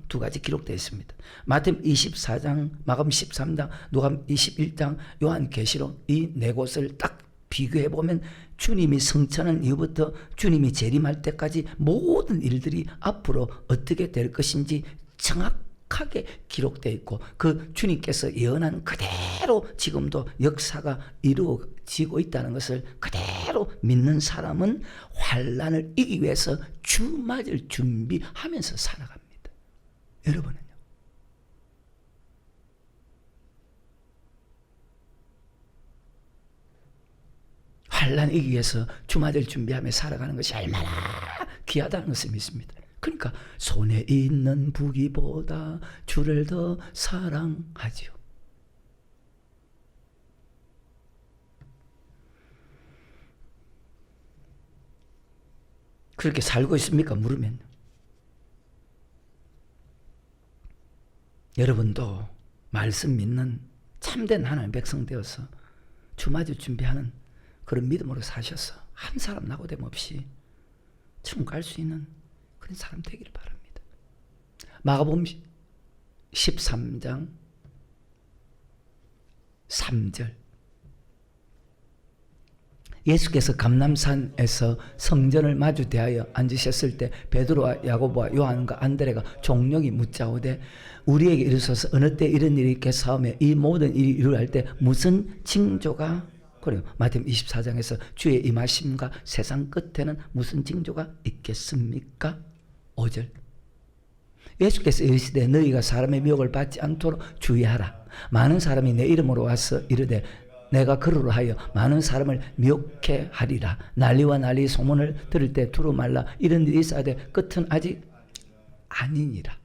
Speaker 1: 두 가지 기록되어 있습니다. 마태복음 24장, 마가복음 13장, 누가복음 21장, 요한계시록 이 네 곳을 딱 비교해 보면 주님이 승천한 이후부터 주님이 재림할 때까지 모든 일들이 앞으로 어떻게 될 것인지 정확하게 기록되어 있고 그 주님께서 예언한 그대로 지금도 역사가 이루어지고 있다는 것을 그대로 믿는 사람은 환난을 이기기 위해서 주맞을 준비하면서 살아갑니다. 여러분은요? 환난 이기기 위해서 주맞을 준비하며 살아가는 것이 얼마나 귀하다는 것을 믿습니다. 그러니까 손에 있는 부귀보다 주를 더 사랑하지요. 그렇게 살고 있습니까? 물으면 여러분도 말씀 믿는 참된 하나님의 백성 되어서 주맞을 준비하는 그런 믿음으로 사셔서 한 사람 낙오됨 없이 천국 갈 수 있는 그런 사람 되기를 바랍니다. 마가복음 13장 3절 예수께서 감람산에서 성전을 마주 대하여 앉으셨을 때 베드로와 야고보와 요한과 안드레가 종력이 묻자오되 우리에게 이르소서 어느 때 이런 일이 있겠사오며 이 모든 일이 이루어질 때 무슨 징조가 그래요. 마태복음 24장에서 주의 임하심과 세상 끝에는 무슨 징조가 있겠습니까? 5절 예수께서 이르시되 너희가 사람의 미혹을 받지 않도록 주의하라. 많은 사람이 내 이름으로 와서 이르되 내가 그러로 하여 많은 사람을 미혹해 하리라. 난리와 난리 소문을 들을 때 두루 말라. 이런 일이 있어야 돼. 끝은 아직 아니니라.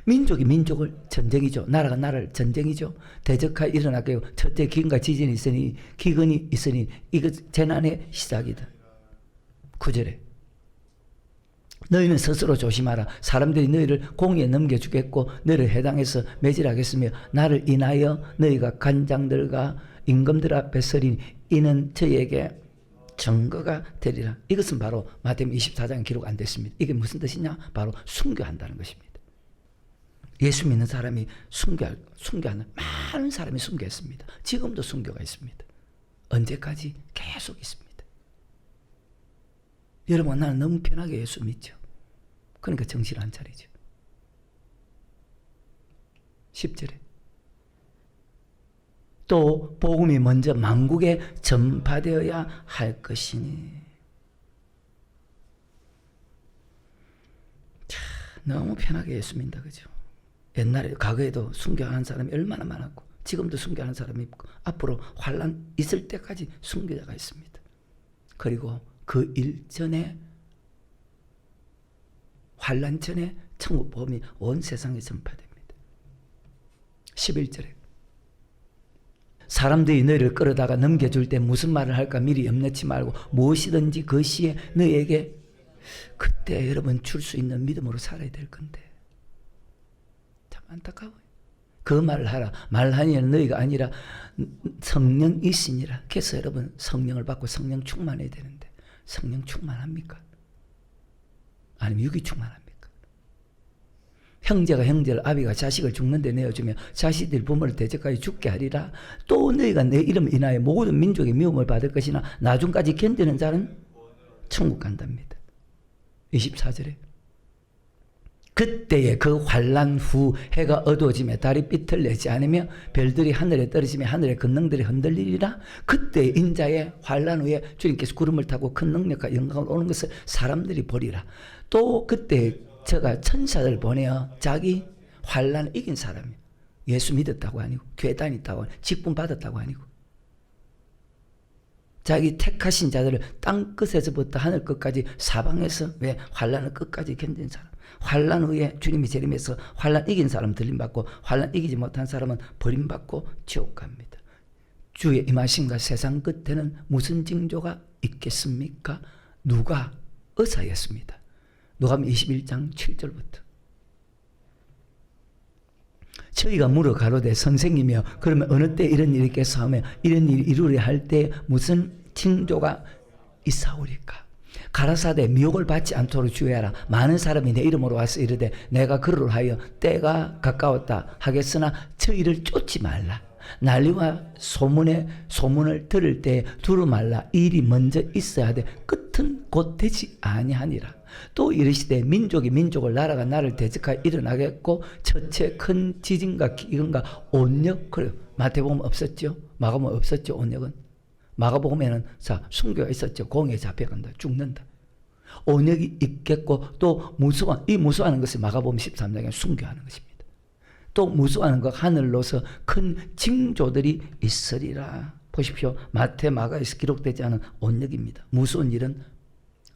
Speaker 1: 민족이 민족을 전쟁이죠. 나라가 나라를 전쟁이죠. 대적하여 일어나게요. 첫째 기근과 지진이 있으니 기근이 있으니 이거 재난의 시작이다. 9절에 너희는 스스로 조심하라. 사람들이 너희를 공의에 넘겨주겠고 너희를 해당해서 매질하겠으며 나를 인하여 너희가 간장들과 임금들 앞에 서리니 이는 저희에게 증거가 되리라. 이것은 바로 마태복음 24장에 기록 안 됐습니다. 이게 무슨 뜻이냐? 바로 순교한다는 것입니다. 예수 믿는 사람이 순교하는 많은 사람이 순교했습니다. 지금도 순교가 있습니다. 언제까지? 계속 있습니다. 여러분 나는 너무 편하게 예수 믿죠. 그러니까 정신 안 차리죠. 10절에 또 복음이 먼저 만국에 전파되어야 할 것이니. 참, 너무 편하게 예수 믿는다, 그죠? 옛날에 과거에도 순교하는 사람이 얼마나 많았고 지금도 순교하는 사람이 있고 앞으로 환난 있을 때까지 순교자가 있습니다. 그리고 그 일전에 환난 전에 천국 복음이 온 세상에 전파됩니다. 11절에 사람들이 너희를 끌어다가 넘겨줄 때 무슨 말을 할까 미리 염려치 말고 무엇이든지 그 시에 너희에게 그때 여러분 줄 수 있는 믿음으로 살아야 될 건데 참 안타까워요. 그 말을 하라. 말하니는 너희가 아니라 성령이시니라. 그래서 여러분 성령을 받고 성령 충만해야 되는데 성령 충만합니까? 아니면 육이 충만합니까? 형제가 형제를, 아비가 자식을 죽는데 내어주며 자식들이 부모를 대적하여 죽게 하리라. 또 너희가 내 이름을 인하여 모든 민족의 미움을 받을 것이나 나중까지 견디는 자는 천국 간답니다. 24절에 그때에 그 환난 후 해가 어두워지며 달이 빛을 내지 않으며 별들이 하늘에 떨어지며 하늘의 근능들이 흔들리리라. 그때 인자의 환난 후에 주님께서 구름을 타고 큰 능력과 영광을 오는 것을 사람들이 보리라. 또 그때 저가 천사를 보내어 자기 환난을 이긴 사람이 예수 믿었다고 아니고 교회 다녔다고 아니고 직분 받았다고 아니고 자기 택하신 자들을 땅 끝에서부터 하늘 끝까지 사방에서 왜 환난을 끝까지 견딘 사람. 환난 후에 주님이 재림해서 환난 이긴 사람 들림받고 환난 이기지 못한 사람은 버림받고 지옥 갑니다. 주의 임하심과 세상 끝에는 무슨 징조가 있겠습니까? 누가 의사였습니다. 누가복음 21장 7절부터 저희가 물어 가로되 선생님이여 그러면 어느 때 이런 일이 있겠사 하며 이런 일이 이루려 할 때 무슨 징조가 있사오리까? 가라사대 미혹을 받지 않도록 주의하라. 많은 사람이 내 이름으로 와서 이르되 내가 그를 하여 때가 가까웠다 하겠으나 저희를 쫓지 말라. 난리와 소문을 들을 때 두루 말라. 일이 먼저 있어야 돼 끝은 곧 되지 아니하니라. 또 이르시되 민족이 민족을 나라가 나를 대적하여 일어나겠고 첫째 큰 지진과 기근과 온역. 그래요. 마태복음 없었죠. 마가복음 없었죠. 온역은 마가복음에는 자 순교가 있었죠. 공에 잡혀간다. 죽는다. 온역이 있겠고 또 이 무수하는 것이 마가복음 13장에 순교하는 것입니다. 또 무수하는 것 하늘로서 큰 징조들이 있으리라. 보십시오. 마태 마가에서 기록되지 않은 온역입니다. 무수한 일은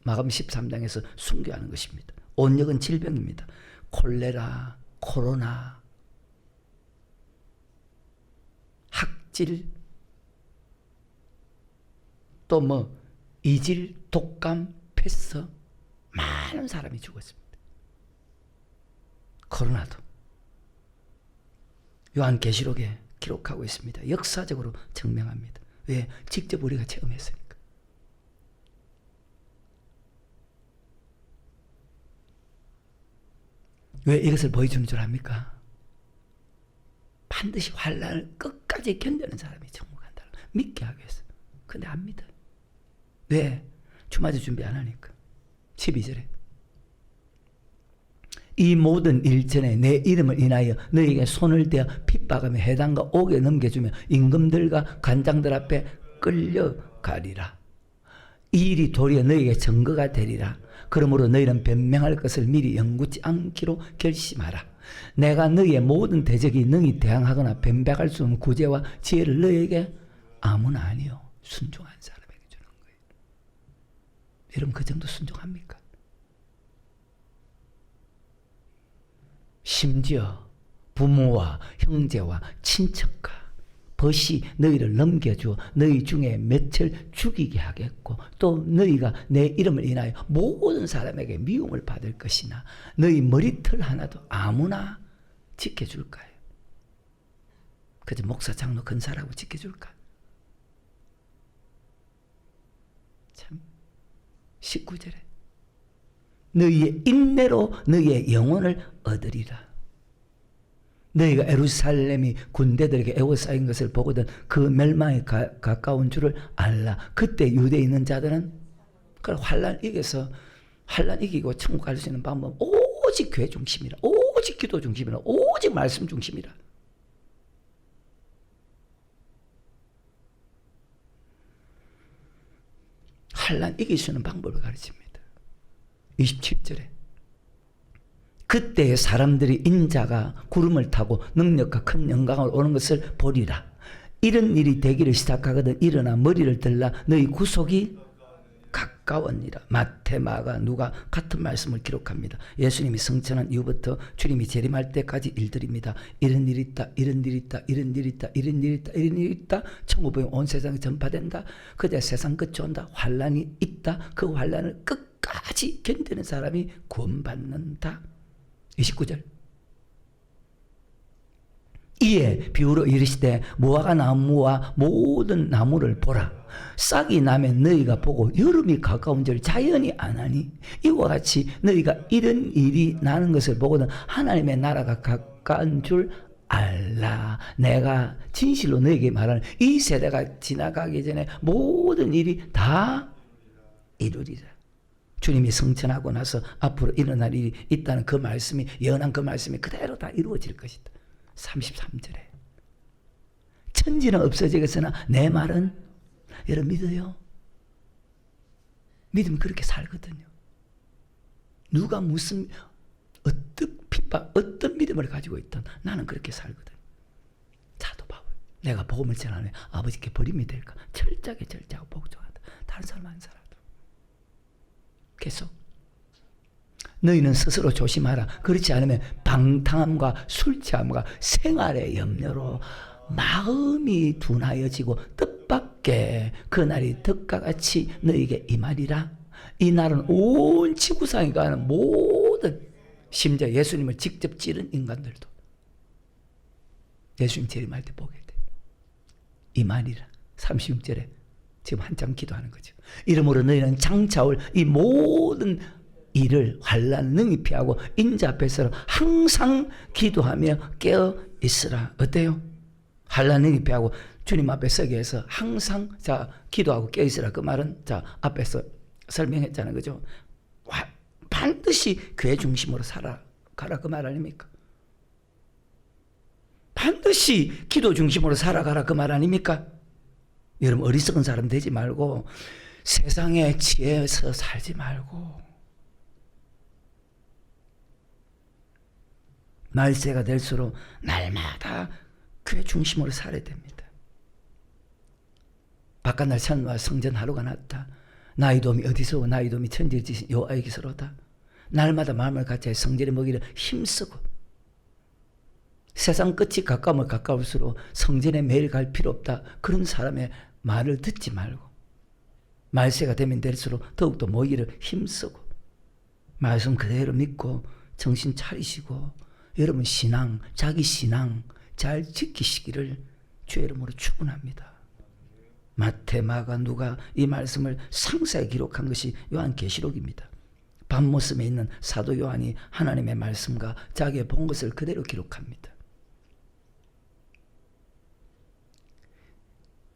Speaker 1: 마가복음 13장에서 순교하는 것입니다. 온역은 질병입니다. 콜레라, 코로나, 학질, 또 뭐 이질, 독감, 패스 많은 사람이 죽었습니다. 코로나도 요한계시록에 기록하고 있습니다. 역사적으로 증명합니다. 왜? 직접 우리가 체험했으니까. 왜 이것을 보여주는 줄 압니까? 반드시 환난을 끝까지 견디는 사람이 천국 간다. 믿게 하기 위해서. 근데 안 믿어요. 왜? 주마저 준비 안 하니까. 12절에 이 모든 일 전에 내 이름을 인하여 너희에게 손을 대어 핍박하며 해당과 옥에 넘겨주며 임금들과 관장들 앞에 끌려가리라. 이 일이 도리어 너희에게 증거가 되리라. 그러므로 너희는 변명할 것을 미리 영구치 않기로 결심하라. 내가 너희의 모든 대적이 능히 대항하거나 변백할 수 없는 구제와 지혜를 너희에게 아무나 아니요 순종한 사람에게 주는 거예요. 여러분 그 정도 순종합니까? 심지어 부모와 형제와 친척과 벗이 너희를 넘겨주어 너희 중에 몇을 죽이게 하겠고 또 너희가 내 이름을 인하여 모든 사람에게 미움을 받을 것이나 너희 머리털 하나도 아무나 지켜줄까요? 그저 목사 장로 근사라고 지켜줄까? 참 19절에 너희의 인내로 너희의 영혼을 얻으리라. 너희가 예루살렘이 군대들에게 에워싸인 것을 보거든 그 멸망에 가까운 줄을 알라. 그때 유대에 있는 자들은 환난 이겨서 환난 이기고 천국 갈 수 있는 방법은 오직 교회 중심이라. 오직 기도 중심이라. 오직 말씀 중심이라. 환난 이길 수 있는 방법을 가르칩니다. 27절에 그때 사람들이 인자가 구름을 타고 능력과 큰 영광을 오는 것을 보리라. 이런 일이 되기를 시작하거든 일어나 머리를 들라 너희 구속이 가까웠니라. 마태, 마가, 누가 같은 말씀을 기록합니다. 예수님이 승천한 이후부터 주님이 재림할 때까지 일들입니다. 이런 일이 있다, 이런 일이 있다, 이런 일이 있다, 이런 일이 있다, 이런 일이 있다. 천국복음이 온 세상에 전파된다. 그때 세상 끝이 온다. 환난이 있다. 그 환난을 끝까지 견디는 사람이 구원받는다. 29절 이에 비유로 이르시되 무화과 나무와 모든 나무를 보라. 싹이 나면 너희가 보고 여름이 가까운 줄 자연히 아나니 이와 같이 너희가 이런 일이 나는 것을 보고는 하나님의 나라가 가까운 줄 알라. 내가 진실로 너희에게 말하는 이 세대가 지나가기 전에 모든 일이 다 이루리라. 주님이 승천하고 나서 앞으로 일어날 일이 있다는 그 말씀이 예언한 그 말씀이 그대로 다 이루어질 것이다. 33절에 천지는 없어지겠으나 내 말은 여러분 믿어요? 믿으면 그렇게 살거든요. 누가 무슨 어떤 핍박 어떤 믿음을 가지고 있든 나는 그렇게 살거든. 사도 바울 내가 복음을 전하면 아버지께 버림이 될까 철저하게 절제하고 복종한다. 다른 사람 안 살아도 계속 너희는 스스로 조심하라. 그렇지 않으면 방탕함과 술 취함과 생활의 염려로 마음이 둔하여지고 뜻밖의 그날이 덕과 같이 너희에게 임하리라. 이 날은 온 지구상에 가는 모든 심지어 예수님을 직접 찌른 인간들도 예수님 재림할 때 보게 돼. 임하리라. 36절에 지금 한참 기도하는 거죠. 이러므로 너희는 장차올 이 모든 이를 환난 능히 피하고 인자 앞에서 항상 기도하며 깨어 있으라. 어때요? 환난 능히 피하고 주님 앞에 서기 위해서 항상 자 기도하고 깨어 있으라. 그 말은 자 앞에서 설명했잖아요, 그죠? 반드시 교회 중심으로 살아가라 그 말 아닙니까? 반드시 기도 중심으로 살아가라 그 말 아닙니까? 여러분 어리석은 사람 되지 말고 세상의 지혜에서 살지 말고 말세가 될수록 날마다 교회 중심으로 살아야 됩니다. 바깥날 천와 성전 하루가 났다. 나의 도움이 어디서 오고 나의 도움이 천지를 지신 여호와에게서로다. 날마다 마음을 같이 성전에 먹이려 힘쓰고 세상 끝이 가까우면 가까울수록 성전에 매일 갈 필요 없다. 그런 사람의 말을 듣지 말고 말세가 되면 될수록 더욱더 모이려 힘쓰고 말씀 그대로 믿고 정신 차리시고 여러분 신앙, 자기 신앙 잘 지키시기를 주의 이름으로 축원합니다. 마태, 마가, 누가 이 말씀을 상세히 기록한 것이 요한계시록입니다. 밤모습에 있는 사도 요한이 하나님의 말씀과 자기의 본 것을 그대로 기록합니다.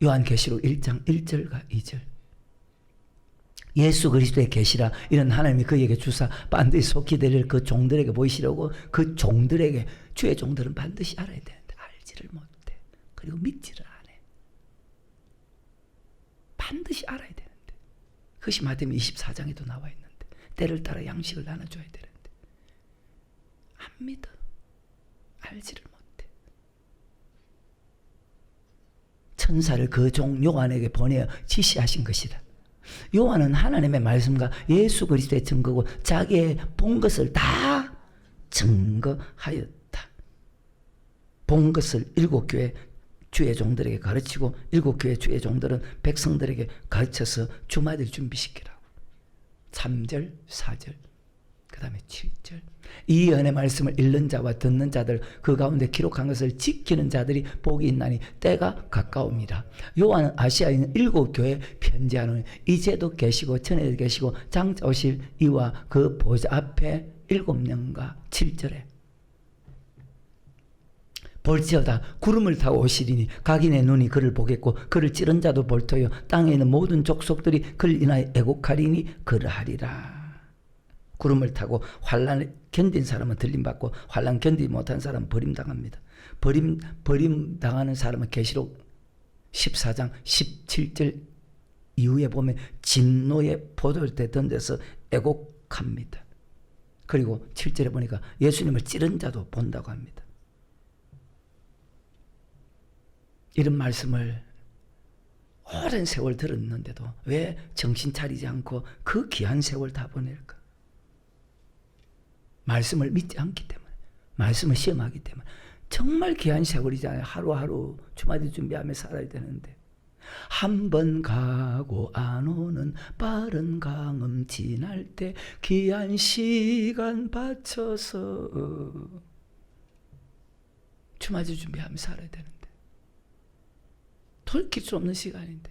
Speaker 1: 요한계시록 1장 1절과 2절 예수 그리스도의 계시라 이런 하나님이 그에게 주사 반드시 속히 되릴 그 종들에게 보이시려고 그 종들에게 주의 종들은 반드시 알아야 되는데 알지를 못해. 그리고 믿지를 않아. 반드시 알아야 되는데 그것이 마태복음 24장에도 나와 있는데 때를 따라 양식을 나눠줘야 되는데 안 믿어. 알지를 못해. 천사를 그 종 요한에게 보내어 지시하신 것이다. 요한은 하나님의 말씀과 예수 그리스도의 증거고 자기의 본 것을 다 증거하였다. 본 것을 일곱 교회 주의 종들에게 가르치고 일곱 교회 주의 종들은 백성들에게 가르쳐서 주마들 준비시키라고. 3절, 4절, 그 다음에 7절. 이 예언의 말씀을 읽는 자와 듣는 자들 그 가운데 기록한 것을 지키는 자들이 복이 있나니 때가 가까웁니다. 요한은 아시아에 있는 일곱 교회에 편지하는 이제도 계시고 전에도 계시고 장차 오실 이와 그 보좌 앞에 7명과 7절에 볼지어다 구름을 타고 오시리니 각인의 눈이 그를 보겠고 그를 찌른 자도 볼 터요 땅에 있는 모든 족속들이 그를 인하여 애곡하리니 그러하리라. 구름을 타고 환난을 견딘 사람은 들림받고 환난 견디지 못한 사람은 버림당합니다. 버림당하는 사람은 계시록 14장 17절 이후에 보면 진노의 포도주에 던져서 애곡합니다. 그리고 7절에 보니까 예수님을 찌른 자도 본다고 합니다. 이런 말씀을 오랜 세월 들었는데도 왜 정신 차리지 않고 그 귀한 세월 다 보낼까? 말씀을 믿지 않기 때문에, 말씀을 시험하기 때문에. 정말 귀한 세월이잖아요. 하루하루 주마디 준비하며 살아야 되는데, 한 번 가고 안 오는 빠른 강음 지날 때 귀한 시간 바쳐서 주마디 준비하며 살아야 되는데, 돌이킬 수 없는 시간인데.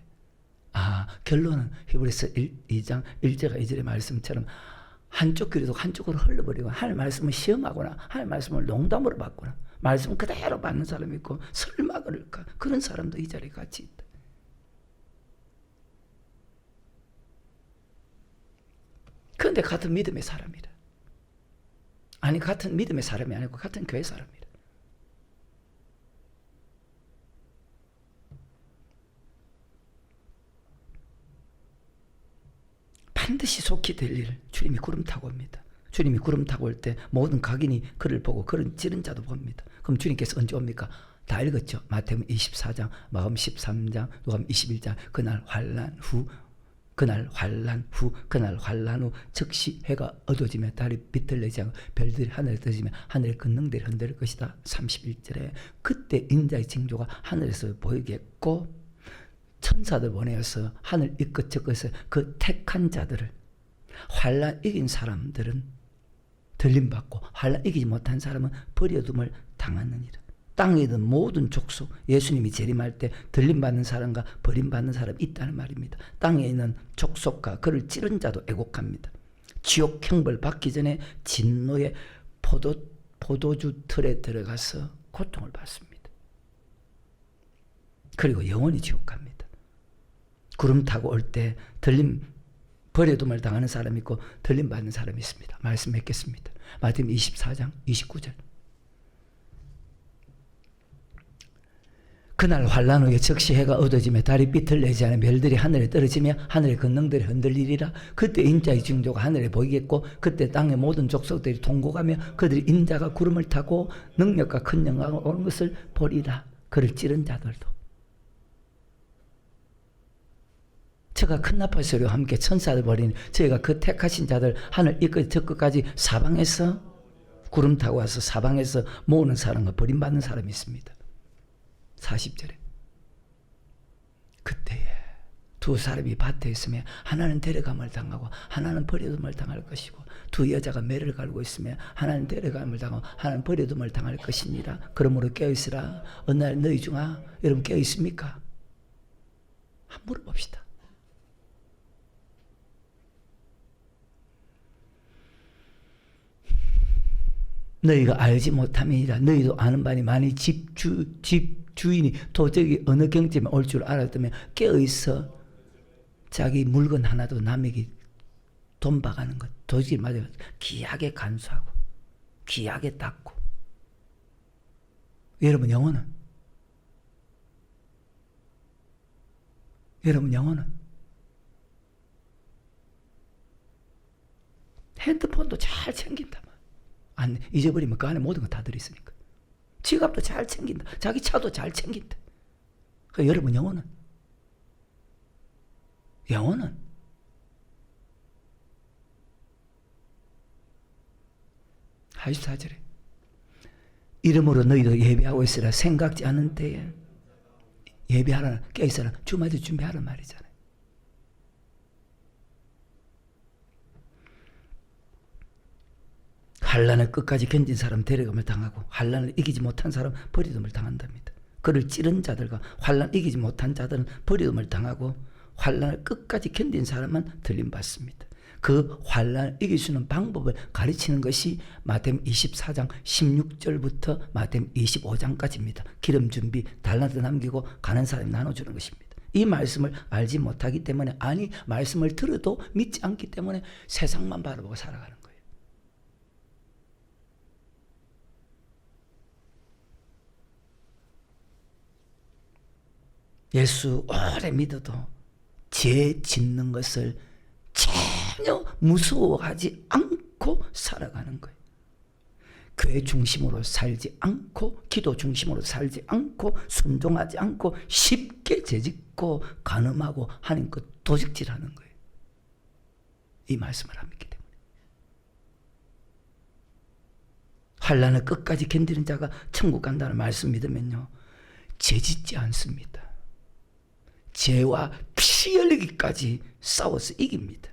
Speaker 1: 결론은 히브리서 2장 1절과 2절의 말씀처럼 한쪽 귀로 한쪽으로 흘러버리고, 하나님 말씀을 시험하거나 하나님 말씀을 농담으로 받거나 말씀 그대로 받는 사람이 있고, 설마 그럴까? 그런 사람도 이 자리에 같이 있다. 그런데 같은 믿음의 사람이라. 아니, 같은 믿음의 사람이 아니고 같은 교회 사람이라. 반드시 속히 될 일, 주님이 구름 타고 옵니다. 주님이 구름 타고 올 때 모든 각인이 그를 보고 그를 찌른 자도 봅니다. 그럼 주님께서 언제 옵니까? 다 읽었죠. 마태복음 24장, 마음 13장, 누가복음 21장. 그날 환난 후, 그날 환난 후, 그날 환난 후 즉시 해가 어두워지며 달이 비틀리지 않고 별들이 하늘에 떠지며 하늘의 권능들이 흔들릴 것이다. 31절에 그때 인자의 징조가 하늘에서 보이겠고, 천사들 보내어서 하늘 이 끝 저 끝에 그 택한 자들을, 환난 이긴 사람들은 들림받고 환난 이기지 못한 사람은 버려둠을 당하느니라. 땅에 있는 모든 족속, 예수님이 재림할 때 들림받는 사람과 버림받는 사람이 있다는 말입니다. 땅에 있는 족속과 그를 찌른 자도 애곡합니다. 지옥 형벌 받기 전에 진노의 포도주 틀에 들어가서 고통을 받습니다. 그리고 영원히 지옥 갑니다. 구름 타고 올 때 버려둠을 당하는 사람이 있고 들림 받는 사람이 있습니다. 말씀 맺겠습니다. 마태복음 24장 29절. 그날 환난 후에 즉시 해가 어두워지며 달이 빛을 내지 않은 별들이 하늘에 떨어지며 하늘의 권능들이 흔들리리라. 그때 인자의 징조가 하늘에 보이겠고, 그때 땅의 모든 족속들이 통곡하며 그들이 인자가 구름을 타고 능력과 큰 영광을 오는 것을 보리라. 그를 찌른 자들도. 저가 큰 나팔 소리와 함께 천사들 버리니 저희가 그 택하신 자들 하늘 이 끝 저 끝까지 사방에서 구름 타고 와서 사방에서 모으는 사람과 버림받는 사람이 있습니다. 40절에 그때에 두 사람이 밭에 있으며 하나는 데려감을 당하고 하나는 버려둠을 당할 것이고, 두 여자가 매를 갈고 있으며 하나는 데려감을 당하고 하나는 버려둠을 당할 것이니라. 그러므로 깨어있으라. 어느 날 너희 중 여러분 깨어있습니까? 한번 물어봅시다. 너희가 알지 못함이니라. 너희도 아는 바니 많이 집 주인이 도저히 어느 경지에 올 줄 알았다면 깨어있어 자기 물건 하나도 남에게 돈 박아는 것 도저히 맞아요. 귀하게 간수하고 귀하게 닦고. 여러분 영혼은 핸드폰도 잘 챙긴다. 안 잊어버리면 그 안에 모든 거 다 들어있으니까. 지갑도 잘 챙긴다. 자기 차도 잘 챙긴다. 그러니까 여러분 영혼은 84절에 이름으로 너희도 예배하고 있으라. 생각지 않은 때에 예배하라. 깨어있으라. 주마디 준비하라 말이잖아요. 환난을 끝까지 견딘 사람 데려감을 당하고 환난을 이기지 못한 사람 버리둠을 당한답니다. 그를 찌른 자들과 환난 이기지 못한 자들은 버리둠을 당하고 환난을 끝까지 견딘 사람만 들림받습니다. 그 환난을 이길 수 있는 방법을 가르치는 것이 마태복음 24장 16절부터 마태복음 25장까지입니다. 기름 준비, 달란트 남기고 가는 사람이 나눠주는 것입니다. 이 말씀을 알지 못하기 때문에, 아니 말씀을 들어도 믿지 않기 때문에 세상만 바라보고 살아가는 거예요. 예수 오래 믿어도 죄 짓는 것을 전혀 무서워하지 않고 살아가는 거예요. 교회 중심으로 살지 않고 기도 중심으로 살지 않고 순종하지 않고 쉽게 죄짓고 간음하고 하는 것 도적질하는 거예요. 이 말씀을 합니다. 환난을 끝까지 견디는 자가 천국 간다는 말씀 믿으면요, 죄짓지 않습니다. 죄와 피 흘리기까지 싸워서 이깁니다.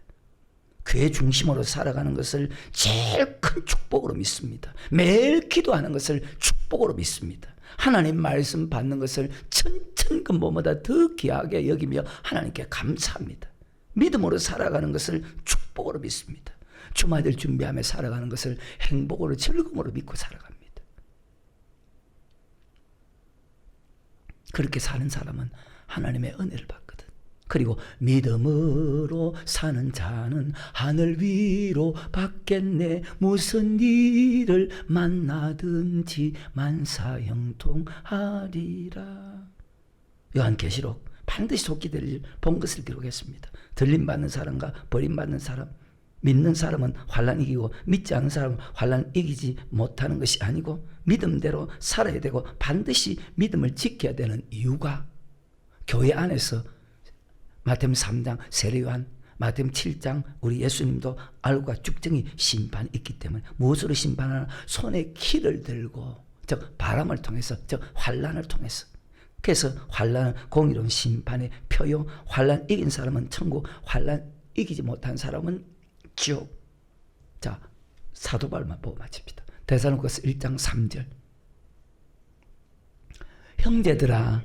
Speaker 1: 교회 중심으로 살아가는 것을 제일 큰 축복으로 믿습니다. 매일 기도하는 것을 축복으로 믿습니다. 하나님 말씀 받는 것을 천천근보보다 더 귀하게 여기며 하나님께 감사합니다. 믿음으로 살아가는 것을 축복으로 믿습니다. 주말을 준비하며 살아가는 것을 행복으로 즐거움으로 믿고 살아갑니다. 그렇게 사는 사람은 하나님의 은혜를 받거든. 그리고 믿음으로 사는 자는 하늘 위로 받겠네. 무슨 일을 만나든지 만사형통하리라. 요한계시록 반드시 속히 될 본 것을 기록했습니다. 들림받는 사람과 버림받는 사람, 믿는 사람은 환난 이기고 믿지 않는 사람은 환난 이기지 못하는 것이 아니고 믿음대로 살아야 되고 반드시 믿음을 지켜야 되는 이유가 교회 안에서 마태복음 3장 세례요한, 마태복음 7장 우리 예수님도 알과 쭉정이 심판이 있기 때문에 무엇으로 심판하나? 손에 키를 들고, 즉 바람을 통해서, 즉 환난을 통해서. 그래서 환난은 공의로운 심판의 표요. 환난 이긴 사람은 천국, 환난 이기지 못한 사람은 지옥. 자, 사도바울만 보고 마칩니다. 데살로니가서 1장 3절. 형제들아,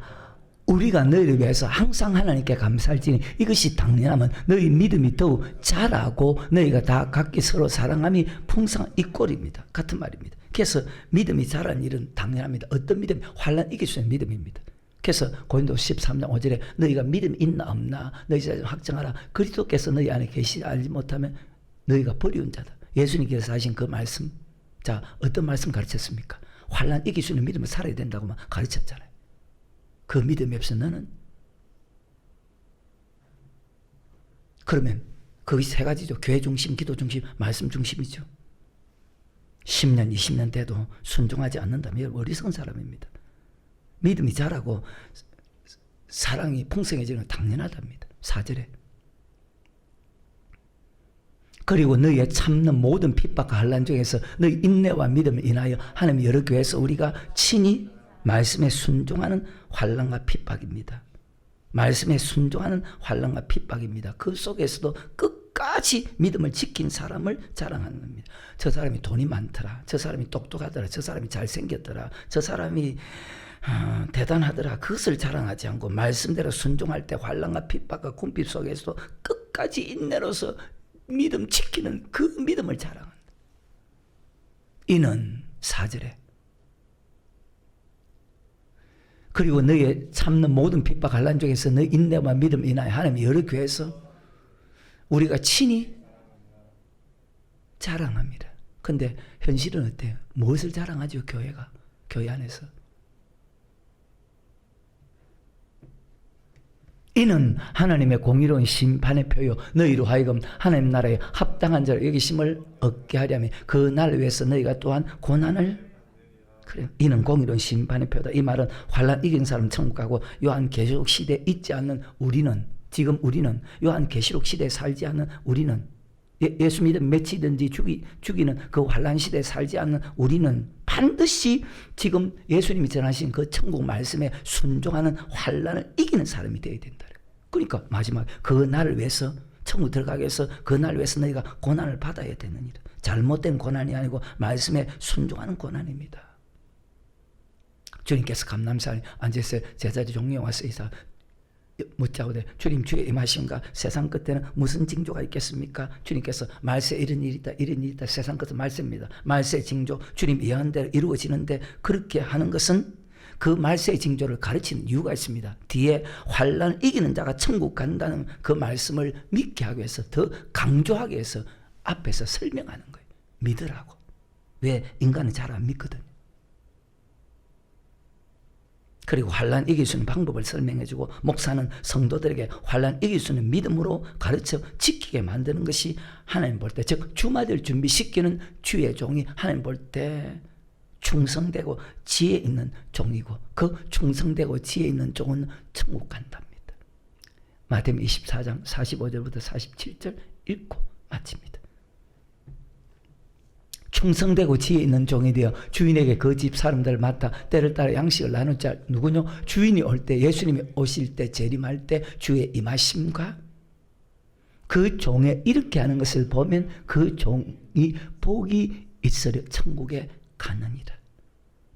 Speaker 1: 우리가 너희를 위해서 항상 하나님께 감사할지니 이것이 당연하면 너희 믿음이 더욱 자라고 너희가 다 각기 서로 사랑함이 풍성한 이 꼴입니다. 같은 말입니다. 그래서 믿음이 자라는 일은 당연합니다. 어떤 믿음? 환난 이길 수 있는 믿음입니다. 그래서 고린도서 13장 5절에 너희가 믿음이 있나 없나 너희 자신을 확정하라. 그리스도께서 너희 안에 계시지 알지 못하면 너희가 버리운 자다. 예수님께서 하신 그 말씀, 자, 어떤 말씀 가르쳤습니까? 환난 이길 수 있는 믿음을 살아야 된다고만 가르쳤잖아요. 그 믿음이 없어 너는? 그러면 거기 세 가지죠. 교회 중심, 기도 중심, 말씀 중심이죠. 10년, 20년 돼도 순종하지 않는다면 어리석은 사람입니다. 믿음이 자라고 사랑이 풍성해지는 건 당연하답니다. 4절에. 그리고 너희의 참는 모든 핍박과 환난 중에서 너희 인내와 믿음을 인하여 하나님 여러 교회에서 우리가 친히 말씀에 순종하는 환난과 핍박입니다. 말씀에 순종하는 환난과 핍박입니다. 그 속에서도 끝까지 믿음을 지킨 사람을 자랑하는 겁니다. 저 사람이 돈이 많더라. 저 사람이 똑똑하더라. 저 사람이 잘생겼더라. 저 사람이 대단하더라. 그것을 자랑하지 않고 말씀대로 순종할 때 환난과 핍박과 궁핍 속에서도 끝까지 인내로서 믿음 지키는 그 믿음을 자랑한다. 이는 4절에 그리고 너희의 참는 모든 핍박 환난 중에서 너희 인내와 믿음 인하여 하나님 여러 교회에서 우리가 친히 자랑합니다. 근데 현실은 어때요? 무엇을 자랑하죠? 교회가, 교회 안에서. 이는 하나님의 공의로운 심판의 표요 너희로 하여금 하나님 나라에 합당한 자를 여기심을 얻게 하려면 그 날 위해서 너희가 또한 고난을 그래요. 이는 공의로운 심판의 표다. 이 말은 환난 이긴 사람 천국 가고 요한계시록 시대에 있지 않는 우리는, 지금 우리는 요한계시록 시대에 살지 않는 우리는, 예수 믿음 맺히든지 죽이는 그 환난 시대에 살지 않는 우리는 반드시 지금 예수님이 전하신 그 천국 말씀에 순종하는 환난을 이기는 사람이 되어야 된다. 그러니까 마지막 그 날을 위해서, 천국 들어가기 위해서 그 날을 위해서 너희가 고난을 받아야 되는 일. 잘못된 고난이 아니고 말씀에 순종하는 고난입니다. 주님께서 감람산에 앉아서 제자들이 종려에 와서 이사 묻자오되 주님 주의 임하신가? 세상 끝에는 무슨 징조가 있겠습니까? 주님께서 말세 이런 일이 있다, 이런 일이 있다. 세상 끝은 말세입니다. 말세 징조, 주님 예언한 대로 이루어지는데 그렇게 하는 것은 그 말세의 징조를 가르치는 이유가 있습니다. 뒤에 환난을 이기는 자가 천국 간다는 그 말씀을 믿게 하기 위해서, 더 강조하기 위해서 앞에서 설명하는 거예요. 믿으라고. 왜? 인간은 잘 안 믿거든. 그리고 환난 이길 수 있는 방법을 설명해주고 목사는 성도들에게 환난 이길 수 있는 믿음으로 가르쳐 지키게 만드는 것이 하나님 볼 때, 즉 주마들 준비시키는 주의 종이 하나님 볼 때 충성되고 지혜 있는 종이고, 그 충성되고 지혜 있는 종은 천국 간답니다. 마태복음 24장 45절부터 47절 읽고 마칩니다. 충성되고 지혜 있는 종이 되어 주인에게 그 집 사람들을 맡아 때를 따라 양식을 나눌 자 누구뇨? 주인이 올 때, 예수님이 오실 때, 재림할 때 주의 임하심과 그 종의 이렇게 하는 것을 보면 그 종이 복이 있으려 천국에 가느니라.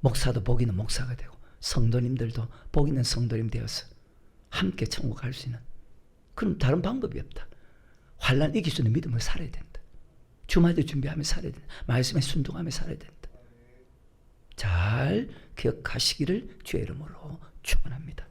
Speaker 1: 목사도 복 있는 목사가 되고 성도님들도 복 있는 성도님 되어서 함께 천국 갈 수 있는, 그럼 다른 방법이 없다. 환난 이길 수 있는 믿음을 살아야 된다. 주마다 준비하며 살아야 된다. 말씀에 순종하며 살아야 된다. 잘 기억하시기를 주의 이름으로 축원합니다.